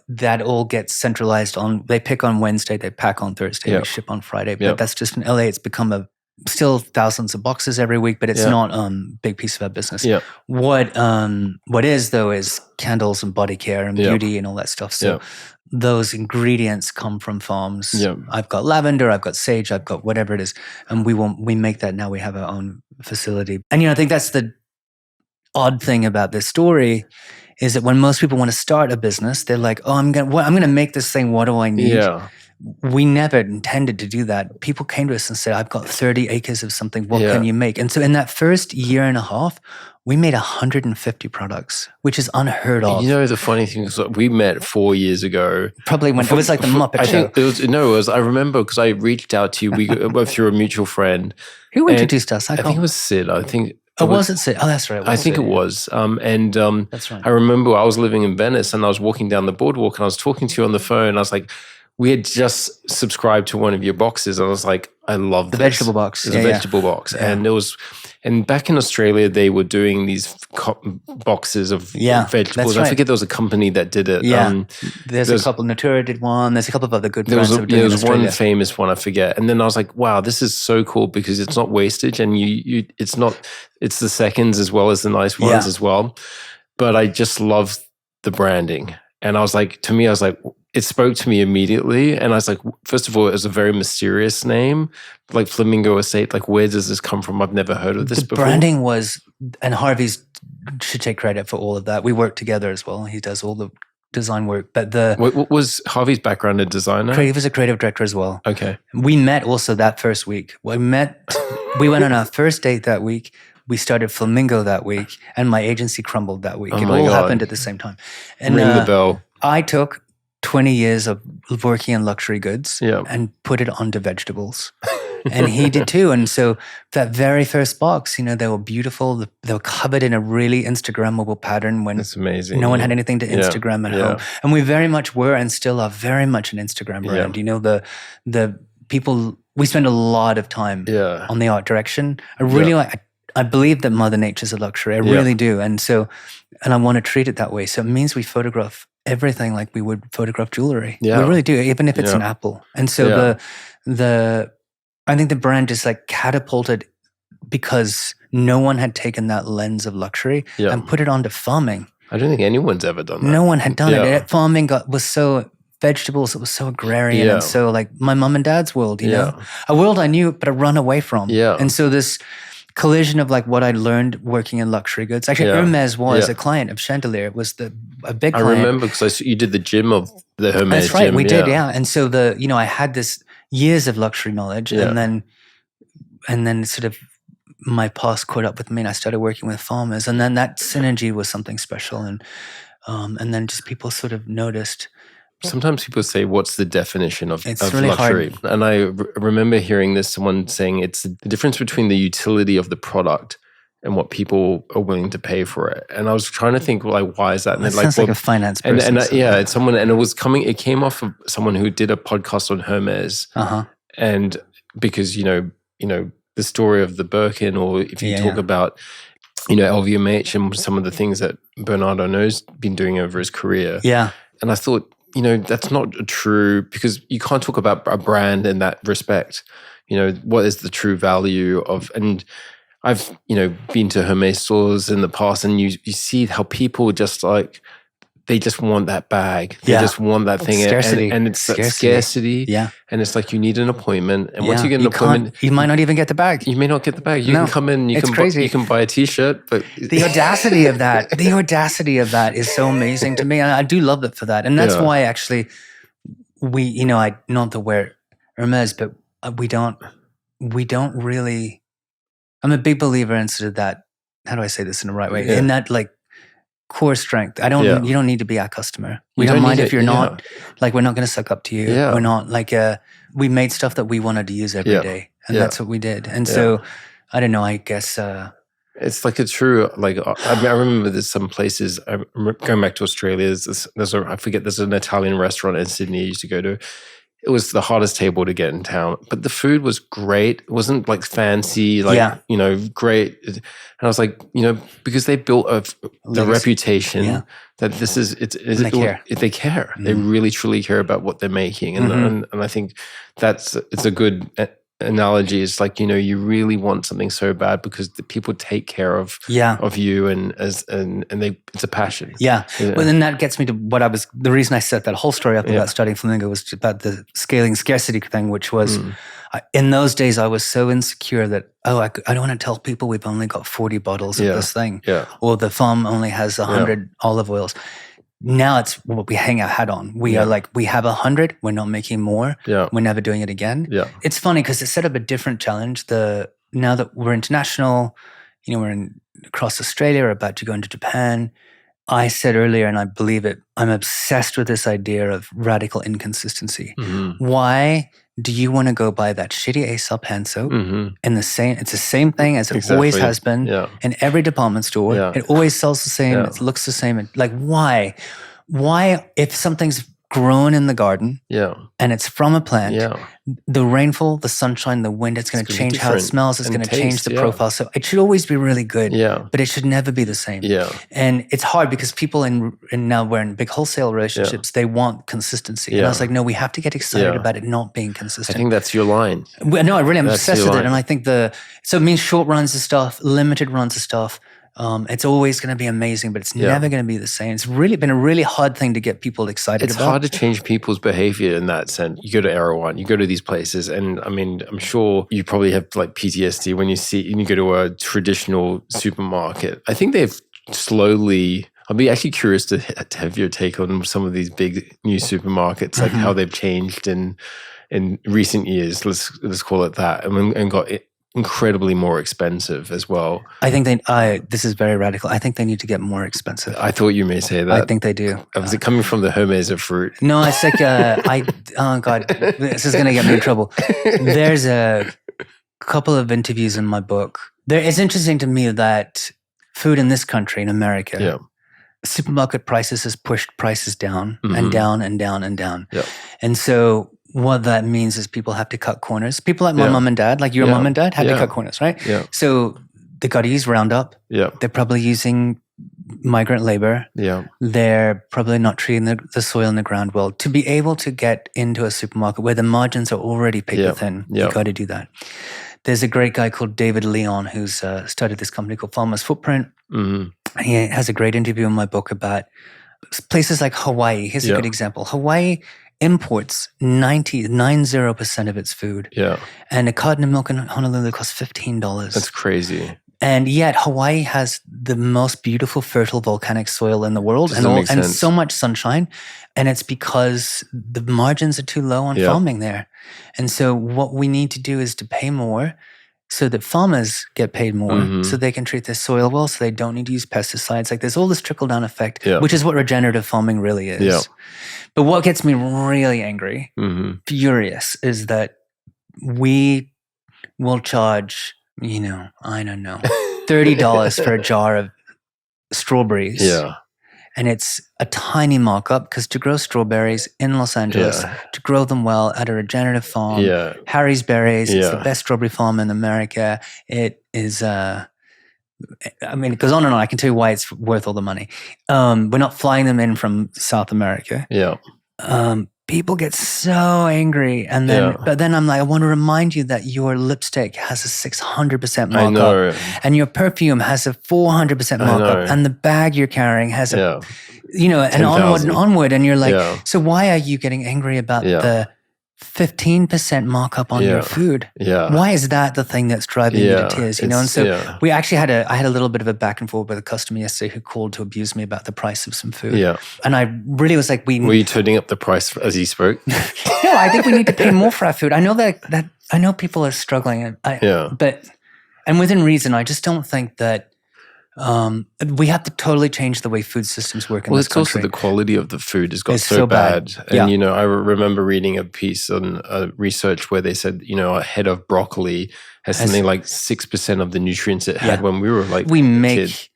That all gets centralized they pick on Wednesday, they pack on Thursday,
Yeah.
they ship on Friday. But
Yeah.
that's just in LA, it's become still thousands of boxes every week, but it's not big piece of our business.
Yeah.
What is though is candles and body care and beauty and all that stuff. So those ingredients come from farms.
Yeah.
I've got lavender, I've got sage, I've got whatever it is. And we make that now. We have our own facility. And I think that's the odd thing about this story is that when most people want to start a business, they're like, oh, I'm gonna make this thing. What do I need?
Yeah.
We never intended to do that. People came to us and said, I've got 30 acres of something. What can you make? And so in that first year and a half, we made 150 products, which is unheard of.
The funny thing is, we met 4 years ago.
Probably when it was like the Muppet Show.
I remember because I reached out to you. We went through a mutual friend.
Who introduced us?
I think it was Sid. I think.
Oh, was it Sid? Oh, that's right.
I think it was.
That's right.
I remember I was living in Venice and I was walking down the boardwalk and I was talking to you on the phone. I was like, we had just subscribed to one of your boxes. And I was like, I love
the vegetable box.
It was a vegetable box. Yeah. And back in Australia, they were doing these boxes of vegetables.
Right.
I forget there was a company that did it.
Yeah. There's a couple, Natura did one. There's a couple of other good brands.
There was one famous one, I forget. And then I was like, wow, this is so cool because it's not wastage and it's the seconds as well as the nice ones as well. But I just love the branding. And I was like, it spoke to me immediately. And I was like, first of all, it was a very mysterious name, like Flamingo Estate. Like, where does this come from? I've never heard of this before.
The branding was, and Harvey's should take credit for all of that. We work together as well. He does all the design work. But
what was Harvey's background, a designer?
He was a creative director as well.
Okay.
We met also that first week. We went on our first date that week. We started Flamingo that week, and my agency crumbled that week. It all happened at the same time. And
ring the bell.
I took 20 years of working in luxury goods and put it onto vegetables. And he did too. And so that very first box, they were beautiful. They were covered in a really Instagrammable pattern when
that's amazing.
No one had anything to Instagram at home. And we very much were and still are very much an Instagram brand. The people, we spend a lot of time on the art direction. I believe that Mother Nature's a luxury. I really do. And I want to treat it that way. So it means we photograph everything like we would photograph jewelry.
Yeah.
We really do, even if it's an apple. And so I think the brand just like catapulted because no one had taken that lens of luxury and put it onto farming.
I don't think anyone's ever done that.
No one had done it. Farming was so vegetables, it was so agrarian and so like my mom and dad's world, a world I knew but I run away from.
Yeah.
And so this collision of like what I learned working in luxury goods. Actually, Hermès was a client of Chandelier. It was a big client.
I remember because you did the gym of the Hermès.
That's right,
gym.
we did, And so I had this years of luxury knowledge, and then sort of my past caught up with me, and I started working with farmers, and then that synergy was something special, and then just people sort of noticed.
Sometimes people say, what's the definition of
really
luxury?
hard.
And I remember hearing someone saying it's the difference between the utility of the product and what people are willing to pay for it. And I was trying to think, like, why is that? And
sounds like a finance person.
It's someone, and it came off of someone who did a podcast on Hermès. And because, the story of the Birkin, or if you talk about, LVMH and some of the things that Bernard Arnault's been doing over his career.
Yeah.
And I thought, that's not true, because you can't talk about a brand in that respect. What is the true value of, and I've, been to Hermès stores in the past, and you see how people just like, they just want that bag. They just want that thing.
Scarcity.
And it's that scarcity.
Yeah.
And it's like, you need an appointment. And once you get an appointment,
you might not even get the bag.
You may not get the bag. You can come in, you can buy a t-shirt, but
the audacity of that is so amazing to me. And I do love it for that. And that's why actually I not to wear Hermès, but we don't really, I'm a big believer in sort of that, how do I say this in the right way? In that like core strength. You don't need to be our customer. We don't mind if you're not, like, we're not going to suck up to you. We're not like, we made stuff that we wanted to use every day. And that's what we did. And so, I don't know, I guess.
It's like a true, like, I remember there's some places, going back to Australia, there's an Italian restaurant in Sydney I used to go to. It was the hardest table to get in town, but the food was great. It wasn't like fancy, great. And I was like, because they built the reputation that this is,
they care.
They care. They really, truly care about what they're making. And I think it's a good analogy. It's like, you really want something so bad because the people take care of you, and it's a passion.
Well, then that gets me to the reason I set that whole story up about studying Flamingo was about the scaling scarcity thing, which was in those days I was so insecure that, I don't want to tell people we've only got 40 bottles of this thing, or the farm only has 100 olive oils. Now it's what we hang our hat on. We are like, we have 100, we're not making more. We're never doing it again. It's funny because it set up a different challenge. Now that we're international, we're across Australia, we're about to go into Japan. I said earlier, and I believe it, I'm obsessed with this idea of radical inconsistency. Why do you want to go buy that shitty Aesop hand soap it's the same thing as it always has been in every department store. It always sells the same. It looks the same. Like, why, if something's grown in the garden and it's from a plant, the rainfall, the sunshine, the wind, it's going to change how it smells. It's going to change the profile. So it should always be really good, but it should never be the same. And it's hard because people now we're in big wholesale relationships, they want consistency. And I was like, no, we have to get excited about it not being consistent.
I think that's your line.
No, I really am obsessed with it. And I think so it means short runs of stuff, limited runs of stuff. It's always going to be amazing, but it's never going to be the same. It's really been a really hard thing to get people excited about.
It's hard to change people's behavior in that sense. You go to Erewhon, you go to these places, and I mean, I'm sure you probably have like PTSD when you go to a traditional supermarket. I think they've slowly, I'll be actually curious to have your take on some of these big new supermarkets, like how they've changed in recent years. Let's call it that, and got incredibly more expensive as well.
I think this is very radical. I think they need to get more expensive.
I thought you may say that.
I think they do.
Was it coming from the Hermès of fruit?
No, it's like, oh God, this is going to get me in trouble. There's a couple of interviews in my book. It's interesting to me that food in this country, in America, supermarket prices has pushed prices down and down and down and down. And so what that means is people have to cut corners. People like my mom and dad, like your mom and dad, had to cut corners, right? So they got to use Roundup. They're probably using migrant labor. They're probably not treating the soil in the ground well. To be able to get into a supermarket where the margins are already paper thin, you got to do that. There's a great guy called David Leon who's started this company called Farmer's Footprint. He has a great interview in my book about places like Hawaii. Here's a good example. Hawaii imports 90% of its food. And a carton of milk in Honolulu costs $15.
That's crazy.
And yet Hawaii has the most beautiful, fertile volcanic soil in the world and so much sunshine. And it's because the margins are too low on farming there. And so what we need to do is to pay more so that farmers get paid more, so they can treat their soil well, so they don't need to use pesticides. Like there's all this trickle-down effect, which is what regenerative farming really is. But what gets me really angry, furious, is that we will charge, I don't know, $30 for a jar of strawberries. And it's a tiny markup because to grow strawberries in Los Angeles, to grow them well at a regenerative farm, Harry's Berries, it's the best strawberry farm in America. It is, it goes on and on. I can tell you why it's worth all the money. We're not flying them in from South America. people get so angry, and then but then I'm like, I want to remind you that your lipstick has a 600% markup,
I know.
and your perfume has a 400% markup, and the bag you're carrying has a, and onward, and you're like, so why are you getting angry about the 15% markup on your food? Why is that the thing that's driving you to tears? And so we actually I had a little bit of a back and forth with a customer yesterday who called to abuse me about the price of some food. And I really was like,
were you turning up the price as he spoke?
No, I think we need to pay more for our food. I know that I know people are struggling, but within reason, I just don't think that we have to totally change the way food systems work in this country.
Also the quality of the food has got so bad. And, I remember reading a piece on research where they said, a head of broccoli has something like 6% of the nutrients it had when we were like kids.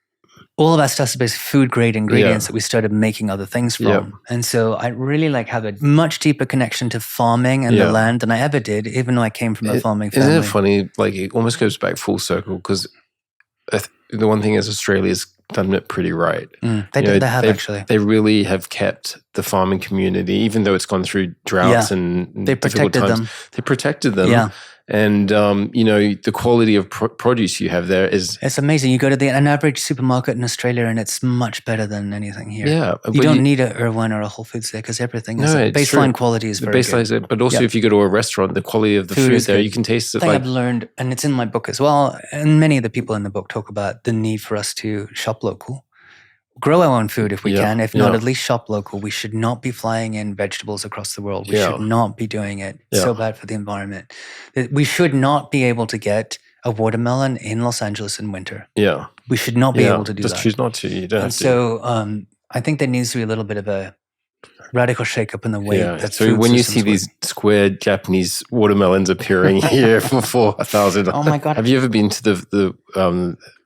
All of our stuff is basically food-grade ingredients that we started making other things from. And so I really have a much deeper connection to farming and the land than I ever did, even though I came from a farming family.
Isn't it funny? Like, it almost goes back full circle because the one thing is Australia's done it pretty right.
They have actually.
They really have kept the farming community, even though it's gone through droughts and
they protected them.
They protected them. Yeah. And, the quality of produce you have there is...
It's amazing. You go to an average supermarket in Australia and it's much better than anything here.
Yeah.
You don't need a Irvine or a Whole Foods there because everything is... baseline quality is very good.
But also if you go to a restaurant, the quality of the food there, you can taste it.
I've learned, and it's in my book as well, and many of the people in the book talk about the need for us to shop local. Grow our own food if we can. If not, at least shop local. We should not be flying in vegetables across the world. We should not be doing it. It's so bad for the environment. We should not be able to get a watermelon in Los Angeles in winter.
Yeah.
We should not be able to do that.
Just choose not to. You don't have to.
So I think there needs to be a little bit of a radical shakeup in the way that
so when you see these square Japanese watermelons appearing here for $4,000,
oh my God!
Have you ever been to the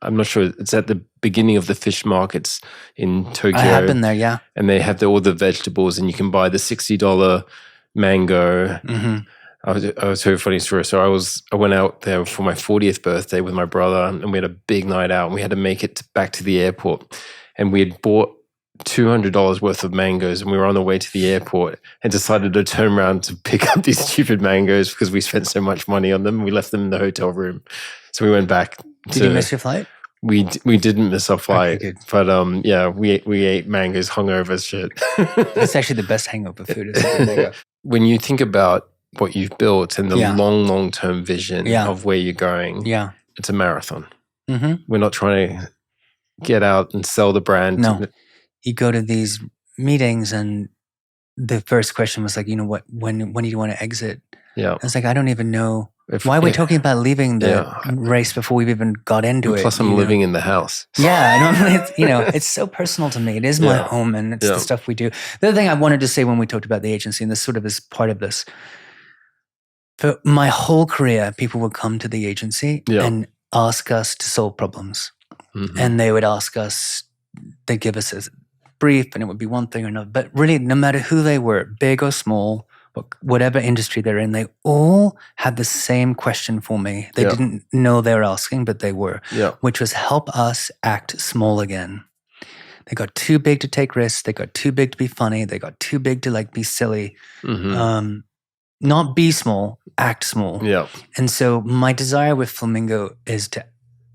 I'm not sure. It's at the beginning of the fish markets in Tokyo.
I have been there, yeah.
And they have all the vegetables, and you can buy the $60 mango. Mm-hmm. I was heard a funny story. So I went out there for my 40th birthday with my brother, and we had a big night out, and we had to make it back to the airport, and we had bought $200 worth of mangoes, and we were on the way to the airport and decided to turn around to pick up these stupid mangoes because we spent so much money on them. We left them in the hotel room. So we went back.
Did you miss your flight?
We didn't miss our flight,
okay,
but we ate mangoes hungover as shit.
It's actually the best hangover food.
When you think about what you've built and the long-term vision of where you're going, it's a marathon. Mm-hmm. We're not trying to get out and sell the brand.
No. You go to these meetings and the first question was like, when do you want to exit?
Yeah.
I was like, I don't even know. Why are we talking about leaving the race before we've even got into it?
Plus I'm living in the house.
Yeah. It's so personal to me. It is my home and it's the stuff we do. The other thing I wanted to say when we talked about the agency, and this sort of is part of this, for my whole career, people would come to the agency and ask us to solve problems. Mm-hmm. And they would ask us, they'd give us a brief and it would be one thing or another. But really, no matter who they were, big or small, whatever industry they're in, they all had the same question for me. They didn't know they were asking, but they were, which was help us act small again. They got too big to take risks. They got too big to be funny. They got too big to be silly. Mm-hmm. Not be small, act small. Yeah. And so my desire with Flamingo is to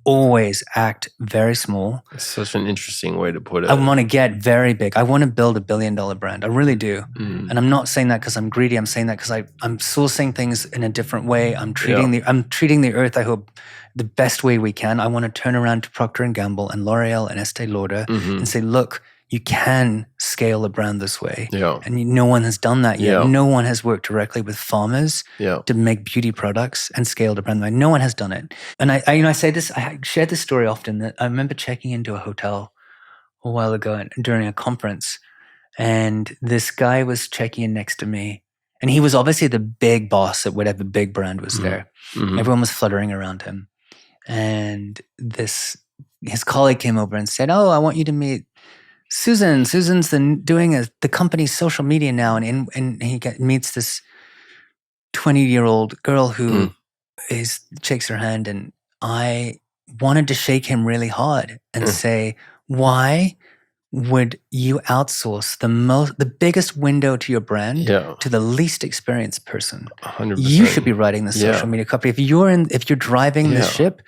always act very small.
It's such an interesting way to put it.
I want to get very big. I want to build $1 billion brand. I really do. Mm. And I'm not saying that because I'm greedy. I'm saying that because I'm sourcing things in a different way. I'm treating the earth, I hope, the best way we can. I want to turn around to Procter & Gamble and L'Oreal and Estee Lauder and say, look, you can scale a brand this way. Yeah. And no one has done that yet. Yeah. No one has worked directly with farmers to make beauty products and scale the brand. No one has done it. And I say this, I share this story often, that I remember checking into a hotel a while ago during a conference, and this guy was checking in next to me, and he was obviously the big boss at whatever big brand was there. Mm-hmm. Everyone was fluttering around him. And his colleague came over and said, "Oh, I want you to meet Susan. Susan's doing the company's social media now," and he meets this 20-year-old girl who shakes her hand, and I wanted to shake him really hard and say, "Why would you outsource the biggest window to your brand to the least experienced person?
100%.
You should be writing the social media copy. If you're driving the ship,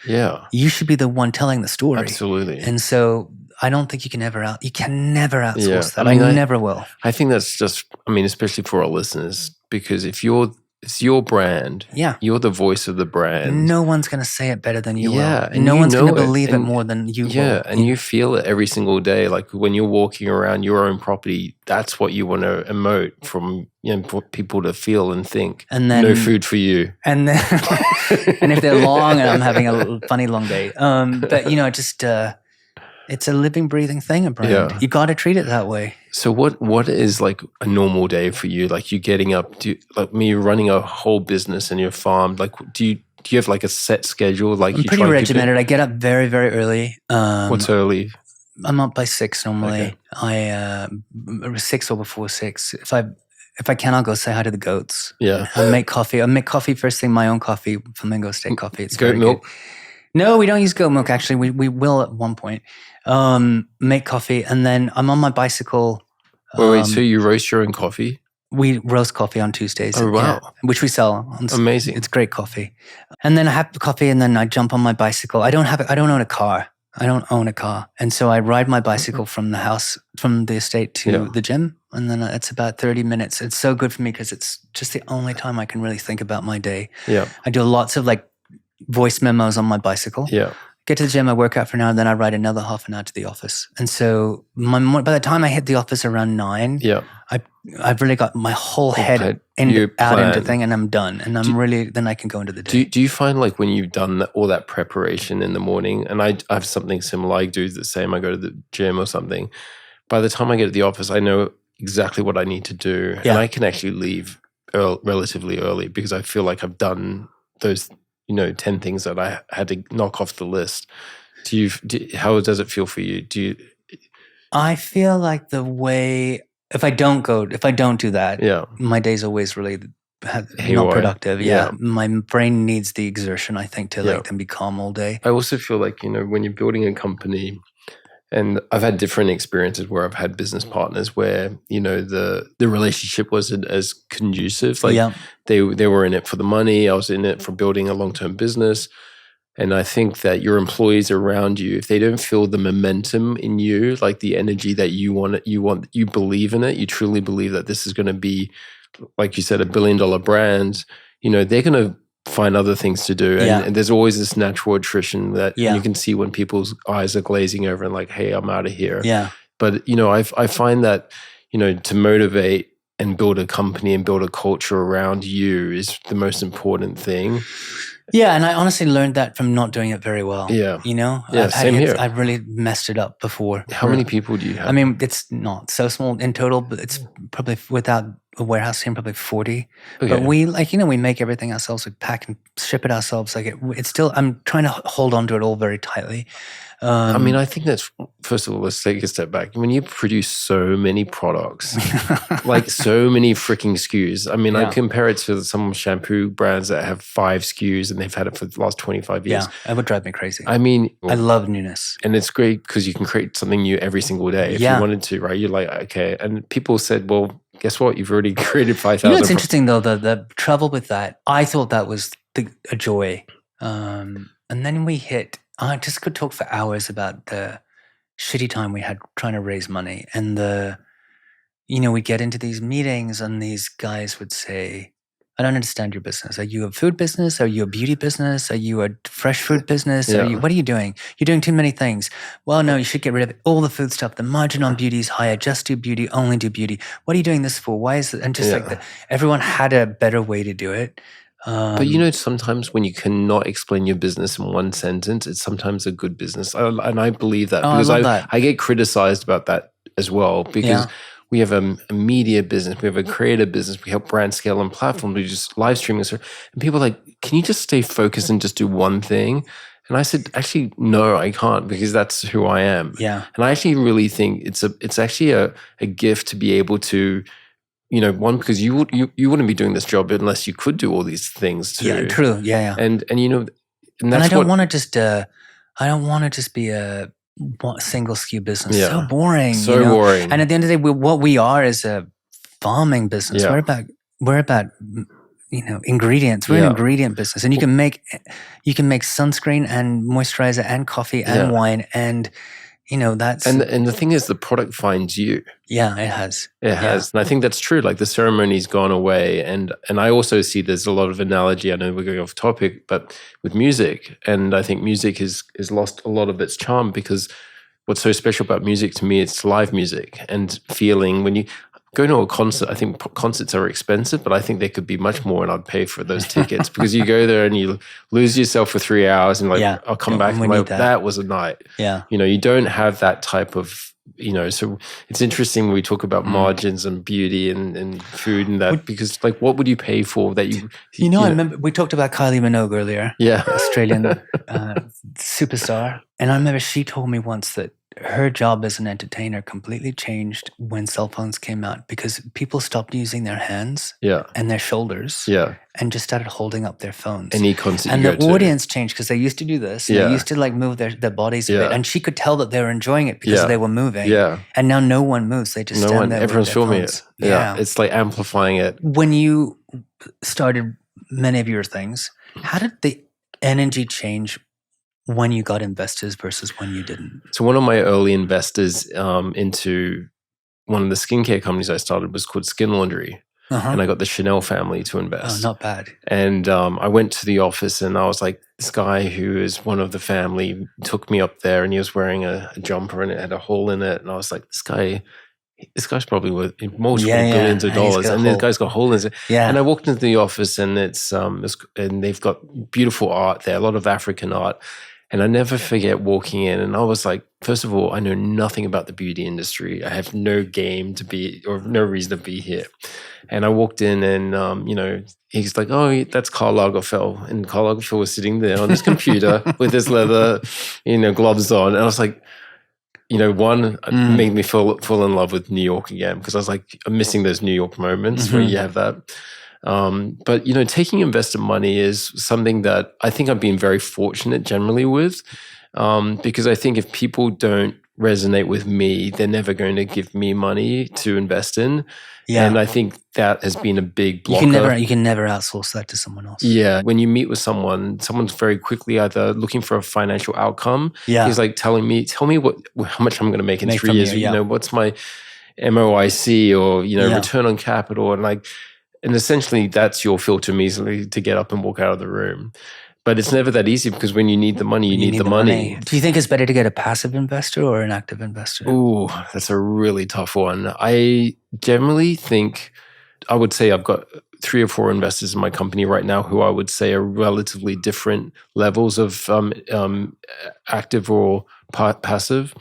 you should be the one telling the story.
Absolutely.
And so I don't think you can never outsource that.
I mean,
I never will.
I think that's just, especially for our listeners, because if it's your brand.
Yeah.
You're the voice of the brand.
No one's going to say it better than you will.
And
no one's going to believe it more than you will.
Yeah, and you feel it every single day. Like when you're walking around your own property, that's what you want to emote from, for people to feel and think. And then no food for you.
And then, and if they're long and I'm having a funny long day. But just it's a living, breathing thing, a brand. Yeah. You got to treat it that way.
So what is like a normal day for you? Like you getting up, like me running a whole business in your farm. Like do you have like a set schedule? Like
I'm pretty regimented. I get up very, very early.
What's early?
I'm up by 6 normally. Okay. 6 or before 6. If I can, I'll go say hi to the goats.
Yeah.
I'll make coffee. I'll make coffee first thing, my own coffee, Flamingo Estate coffee. It's
goat milk?
Good. No, we don't use goat milk, actually. We will at one point. Make coffee, and then I'm on my bicycle.
Wait, so you roast your own coffee?
We roast coffee on Tuesdays.
Oh, wow.
Which we sell.
Amazing.
It's great coffee. And then I have the coffee, and then I jump on my bicycle. I don't own a car. And so I ride my bicycle from the house, from the estate to the gym. And then it's about 30 minutes. It's so good for me because it's just the only time I can really think about my day.
Yeah.
I do lots of like voice memos on my bicycle.
Yeah.
Get to the gym, I work out for an hour, and then I ride another half an hour to the office. And so by the time I hit the office around 9, I've really got my whole head out into thing, and I'm done. And then I can go into the day.
Do you find like when you've done all that preparation in the morning, and I have something similar, I do the same, I go to the gym or something, by the time I get to the office, I know exactly what I need to do. Yeah. And I can actually leave relatively early because I feel like I've done those 10 things that I had to knock off the list. How does it feel for you?
I feel like if I don't do that, my day's always really not productive. Yeah. My brain needs the exertion, I think, to then be calm all day.
I also feel like, when you're building a company, and I've had different experiences where I've had business partners where, the relationship wasn't as conducive. Like they were in it for the money. I was in it for building a long-term business. And I think that your employees around you, if they don't feel the momentum in you, like the energy that you believe in it, you truly believe that this is going to be, like you said, $1 billion brand, they're going to find other things to do. And there's always this natural attrition that you can see when people's eyes are glazing over and like, hey, I'm out of here.
Yeah.
But, I find that, to motivate and build a company and build a culture around you is the most important thing.
Yeah, and I honestly learned that from not doing it very well.
Yeah.
Same here. I've really messed it up before.
How many people do you have?
I mean, it's not so small in total, but it's probably without a warehouse team, probably 40. Okay. But we we make everything ourselves. We pack and ship it ourselves. Like it's still, I'm trying to hold on to it all very tightly.
I think that's, first of all, let's take a step back. When you produce so many products, like so many freaking SKUs, I compare it to some shampoo brands that have 5 SKUs and they've had it for the last 25 years.
Yeah, that would drive me crazy.
I
love newness.
And it's great because you can create something new every single day if you wanted to, right? You're like, okay. And people said, well, guess what? You've already created 5,000.
It's interesting though, the trouble with that, I thought that was a joy. And then I just could talk for hours about the shitty time we had trying to raise money. And we'd get into these meetings and these guys would say, I don't understand your business. Are you a food business? Are you a beauty business? Are you a fresh fruit business? What are you doing? You're doing too many things. Well, no, you should get rid of all the food stuff. The margin on beauty is higher. Just do beauty, only do beauty. What are you doing this for? Why is it? And just everyone had a better way to do it.
But sometimes when you cannot explain your business in one sentence, it's sometimes a good business. And I believe that because I get criticized about that as well because we have a media business, we have a creative business, we help brand scale and platforms, we just live streaming. And people are like, can you just stay focused and just do one thing? And I said, actually, no, I can't because that's who I am.
Yeah.
And I actually really think it's actually a gift to be able to, one, because you wouldn't be doing this job unless you could do all these things too.
Yeah, true. Yeah.
And
I don't want to just be a single SKU business.
Yeah.
So boring.
So boring.
And at the end of the day, what we are is a farming business.
Yeah.
We're about ingredients. We're an ingredient business, and you can make sunscreen and moisturizer and coffee and wine, and that's
and the thing is, the product finds you.
Yeah, it has.
It has, and I think that's true. Like the ceremony's gone away, and I also see there's a lot of analogy. I know we're going off topic, but with music, and I think music has lost a lot of its charm because what's so special about music to me, it's live music and feeling when you go to a concert. I think concerts are expensive, but I think they could be much more, and I'd pay for those tickets because you go there and you lose yourself for 3 hours, and I'll come back and like, that was a night.
Yeah,
you don't have that type of. So it's interesting when we talk about margins and beauty and food and that, because like, what would you pay for that
I remember we talked about Kylie Minogue earlier.
Yeah.
Australian superstar. And I remember she told me once that her job as an entertainer completely changed when cell phones came out because people stopped using their hands and their shoulders and just started holding up their phones.
Any concert
and the audience changed because they used to do this. They used to like move their bodies a bit, and she could tell that they were enjoying it because they were moving.
Yeah.
And now no one moves. They just stand there.
Everyone's
with their
filming
phones.
it. Yeah. It's like amplifying it.
When you started many of your things, how did the energy change when you got investors versus when you didn't?
So one of my early investors into one of the skincare companies I started was called SkinLaundry. And I got the Chanel family to invest.
Oh, not bad.
And I went to the office and I was like, this guy who is one of the family took me up there and he was wearing a jumper and it had a hole in it. And I was like, this guy's probably worth multiple billions of dollars. And this guy's got a hole in it. Yeah. And I walked into the office and and they've got beautiful art there, a lot of African art. And I never forget walking in and I was like, first of all, I know nothing about the beauty industry. I have no game to be or no reason to be here. And I walked in and, he's like, oh, that's Karl Lagerfeld. And Karl Lagerfeld was sitting there on his computer with his leather, gloves on. And I was like, made me fall in love with New York again because I was like, I'm missing those New York moments where you have that. But taking investor money is something that I think I've been very fortunate generally with, because I think if people don't resonate with me, they're never going to give me money to invest in. Yeah. And I think that has been a big blocker.
You can never outsource that to someone else.
Yeah. When you meet with someone's very quickly either looking for a financial outcome. Yeah. He's like tell me how much I'm going to make in 3 years. What's my MOIC or, return on capital and essentially that's your filter easily to get up and walk out of the room. But it's never that easy because when you need the money, you need the money.
Do you think it's better to get a passive investor or an active investor?
Ooh, that's a really tough one. I generally think, I would say I've got 3 or 4 investors in my company right now who I would say are relatively different levels of active or passive.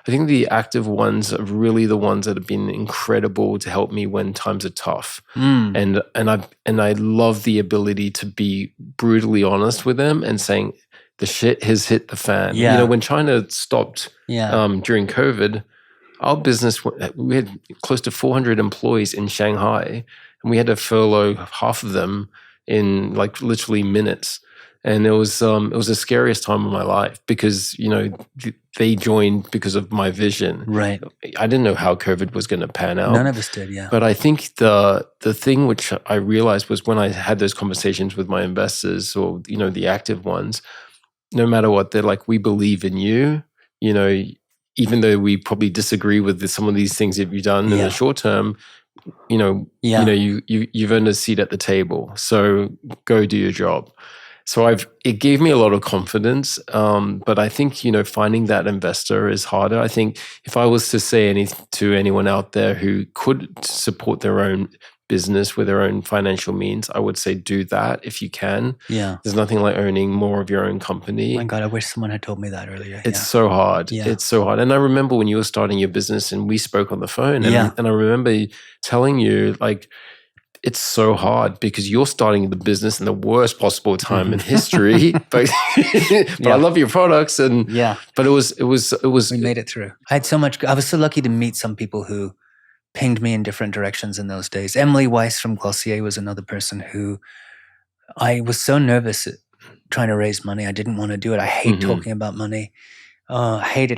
I think the active ones are really the ones that have been incredible to help me when times are tough. And I love the ability to be brutally honest with them and saying the shit has hit the fan. Yeah. When China stopped during COVID, our business, we had close to 400 employees in Shanghai and we had to furlough half of them in like literally minutes. And it was the scariest time of my life because, they joined because of my vision. Right. I didn't know how COVID was going to pan out.
None of us did, yeah.
But I think the thing which I realized was when I had those conversations with my investors or, the active ones, no matter what, they're like, we believe in you, even though we probably disagree with some of these things that you've done in the short term, you've earned a seat at the table. So go do your job. So it gave me a lot of confidence, but I think, finding that investor is harder. I think if I was to say to anyone out there who could support their own business with their own financial means, I would say do that if you can. Yeah. There's nothing like owning more of your own company.
Oh my God, I wish someone had told me that earlier.
It's so hard. Yeah. It's so hard. And I remember when you were starting your business and we spoke on the phone and I remember telling you it's so hard because you're starting the business in the worst possible time in history, but I love your products but it was
we made it through. I was so lucky to meet some people who pinged me in different directions in those days. Emily Weiss from Glossier was another person who I was so nervous trying to raise money. I didn't want to do it. I hate talking about money. I hate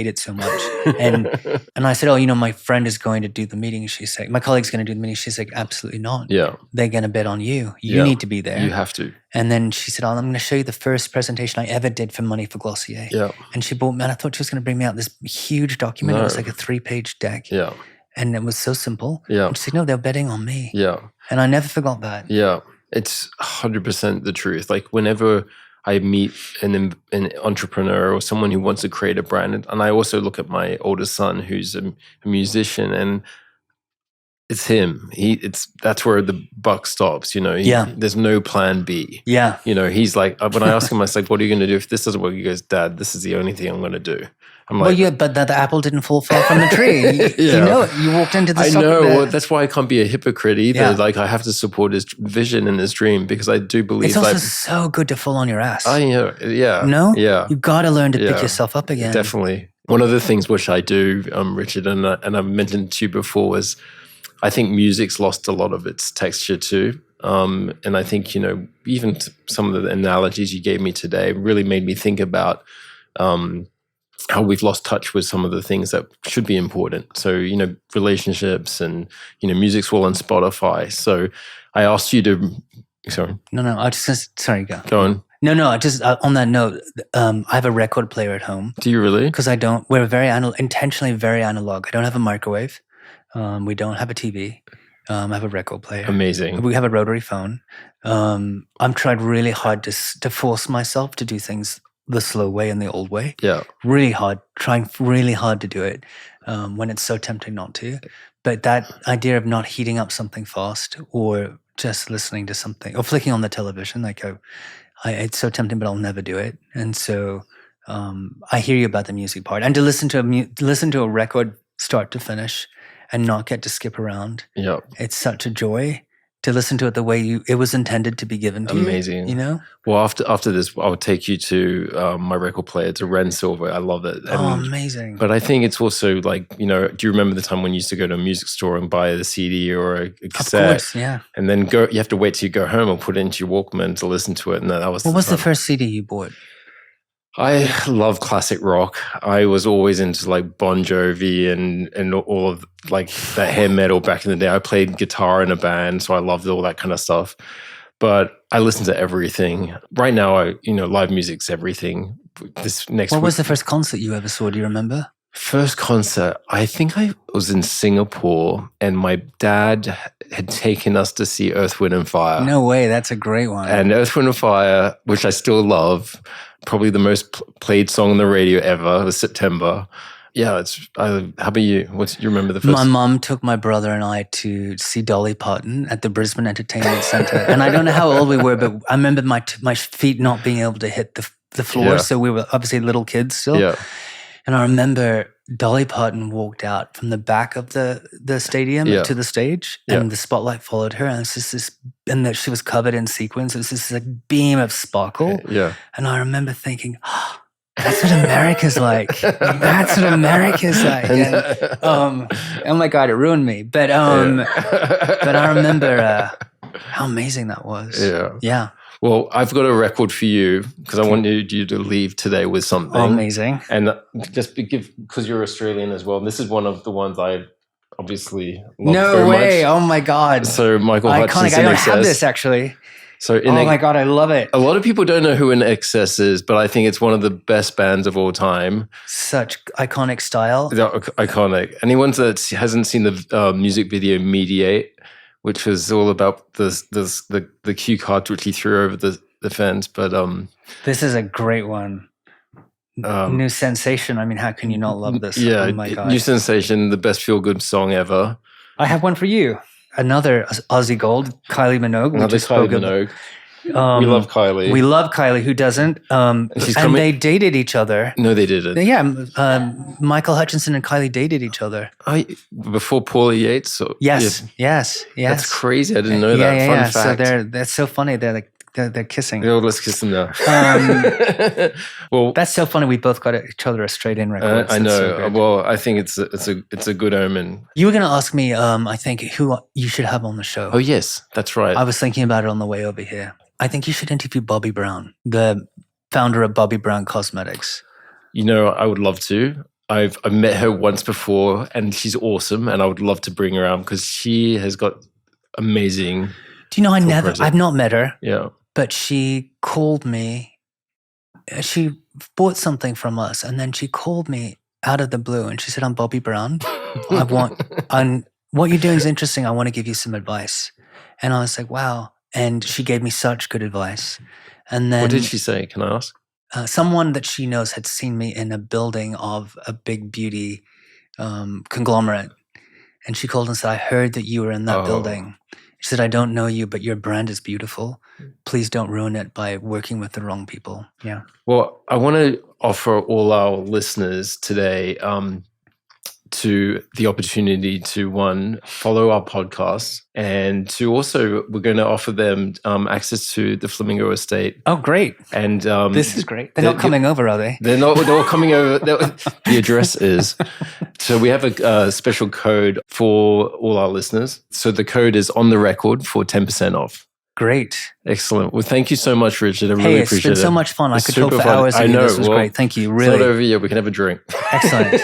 it so much. And I said, oh, my friend is going to do the meeting. She's like, my colleague's going to do the meeting. She's like, absolutely not.
Yeah.
They're going to bet on you. You need to be there.
You have to.
And then she said, oh, I'm going to show you the first presentation I ever did for money for Glossier.
Yeah.
And she bought me, and I thought she was going to bring me out this huge document. It was like a 3-page deck.
Yeah.
And it was so simple.
Yeah.
And she said, no, they're betting on me.
Yeah.
And I never forgot that.
Yeah. It's 100% the truth. Like whenever I meet an entrepreneur or someone who wants to create a brand, and I also look at my oldest son who's a musician, and it's him. That's where the buck stops. There's no plan B.
Yeah.
He's like, when I ask him, I was like, "What are you going to do if this doesn't work?" He goes, "Dad, this is the only thing I'm going to do." I'm like,
well, yeah, but the apple didn't fall far from the tree. You know it. You walked into the
I
socket
know.
there.
Well, that's why I can't be a hypocrite either.
Yeah.
Like I have to support his vision and his dream, because I do believe
it's also so good to fall on your ass.
I know. Yeah.
No?
Yeah.
You got to learn to pick yourself up again.
Definitely. One of the things which I do, Richard, and I've mentioned to you before, is I think music's lost a lot of its texture too. And I think, even some of the analogies you gave me today really made me think about how we've lost touch with some of the things that should be important. So, relationships and, music's all on Spotify. So I asked you to, sorry.
No, I just, sorry, go.
Go on.
No, I just, on that note, I have a record player at home.
Do you really?
Because we're intentionally very analog. I don't have a microwave. We don't have a TV. I have a record player.
Amazing.
We have a rotary phone. I'm tried really hard to force myself to do things the slow way and the old way.
Yeah.
Really hard, trying really hard to do it when it's so tempting not to. But that idea of not heating up something fast, or just listening to something, or flicking on the television, it's so tempting, but I'll never do it. And so I hear you about the music part. And to listen to a record start to finish and not get to skip around.
Yeah.
It's such a joy to listen to it the way it was intended to be given to you.
Amazing. Well, after this, I'll take you to my record player. It's a Ren Silver. I love it.
Amazing.
But I think it's also like, do you remember the time when you used to go to a music store and buy the CD or a cassette?
Of course, yeah.
And then you have to wait till you go home and put it into your Walkman to listen to it. And that was
What was the first CD you bought?
I love classic rock. I was always into like Bon Jovi and all of like that hair metal back in the day. I played guitar in a band, so I loved all that kind of stuff. But I listen to everything. Right now, live music's everything. What
was the first concert you ever saw? Do you remember?
First concert, I think I was in Singapore, and my dad had taken us to see Earth, Wind and Fire.
No way, that's a great one.
And Earth, Wind and Fire, which I still love, probably the most played song on the radio ever, was September. Yeah, how about you? You remember the first?
My mom took my brother and I to see Dolly Parton at the Brisbane Entertainment Centre. And I don't know how old we were, but I remember my feet not being able to hit the floor.
Yeah.
So we were obviously little kids still.
Yeah.
And I remember Dolly Parton walked out from the back of the stadium to the stage, and the spotlight followed her, and it's just and that she was covered in sequins. It was just like beam of sparkle.
Yeah.
And I remember thinking, that's what America's like. That's what America's like. And, oh my God, it ruined me. But but I remember how amazing that was.
Yeah.
Yeah.
Well, I've got a record for you because I wanted you to leave today with something.
Amazing.
And just because you're Australian as well. And this is one of the ones I obviously love
no way. Much. Oh my God.
So Michael
Iconic.
Hutchinson.
I don't have this actually.
So
my God, I love it.
A lot of people don't know who In Excess is, but I think it's one of the best bands of all time.
Such iconic style.
Iconic. Anyone that hasn't seen the music video Mediate, which was all about the cue card which he threw over the fence. But
this is a great one. New Sensation. I mean, how can you not love this?
Yeah,
oh my God.
New Sensation, the best feel-good song ever.
I have one for you. Another Aussie Gold, Kylie Minogue.
Another Kylie Minogue. We love Kylie.
We love Kylie, who doesn't? And they dated each other.
No, they didn't.
Yeah, Michael Hutchinson and Kylie dated each other.
Before Paulie Yates? So,
yes.
That's crazy. I didn't know that. Fun fact.
So that's so funny. They're kissing.
Oh, let's kiss them now.
Well, that's so funny. We both got each other a straight in record.
I know. So well, I think it's a good omen.
You were going to ask me, I think, who you should have on the show.
Oh yes, that's right.
I was thinking about it on the way over here. I think you should interview Bobbi Brown, the founder of Bobbi Brown Cosmetics.
I would love to. I've met her once before, and she's awesome, and I would love to bring her around because she has got amazing.
Do you know, I've not met her.
Yeah.
But she called me. She bought something from us, and then she called me out of the blue, and she said, "I'm Bobby Brown. What you're doing is interesting. I want to give you some advice." And I was like, "Wow." And she gave me such good advice. And then,
what did she say? Can I ask?
Someone that she knows had seen me in a building of a big beauty conglomerate. And she called and said, "I heard that you were in that building." She said, "I don't know you, but your brand is beautiful. Please don't ruin it by working with the wrong people." Yeah.
Well, I want to offer all our listeners today to the opportunity to, one, follow our podcast, and to also, we're going to offer them access to the Flamingo Estate.
Oh, great.
And
this is great. They're not coming over, are they?
They're not coming over. The address is. So we have a special code for all our listeners. So the code is on the record for 10% off.
Great.
Excellent. Well, thank you so much, Richard. I really appreciate it.
It's been so much fun. I could talk for hours.
I know.
This was great. Thank you. Really.
It's not over yet. We can have a drink.
Excellent.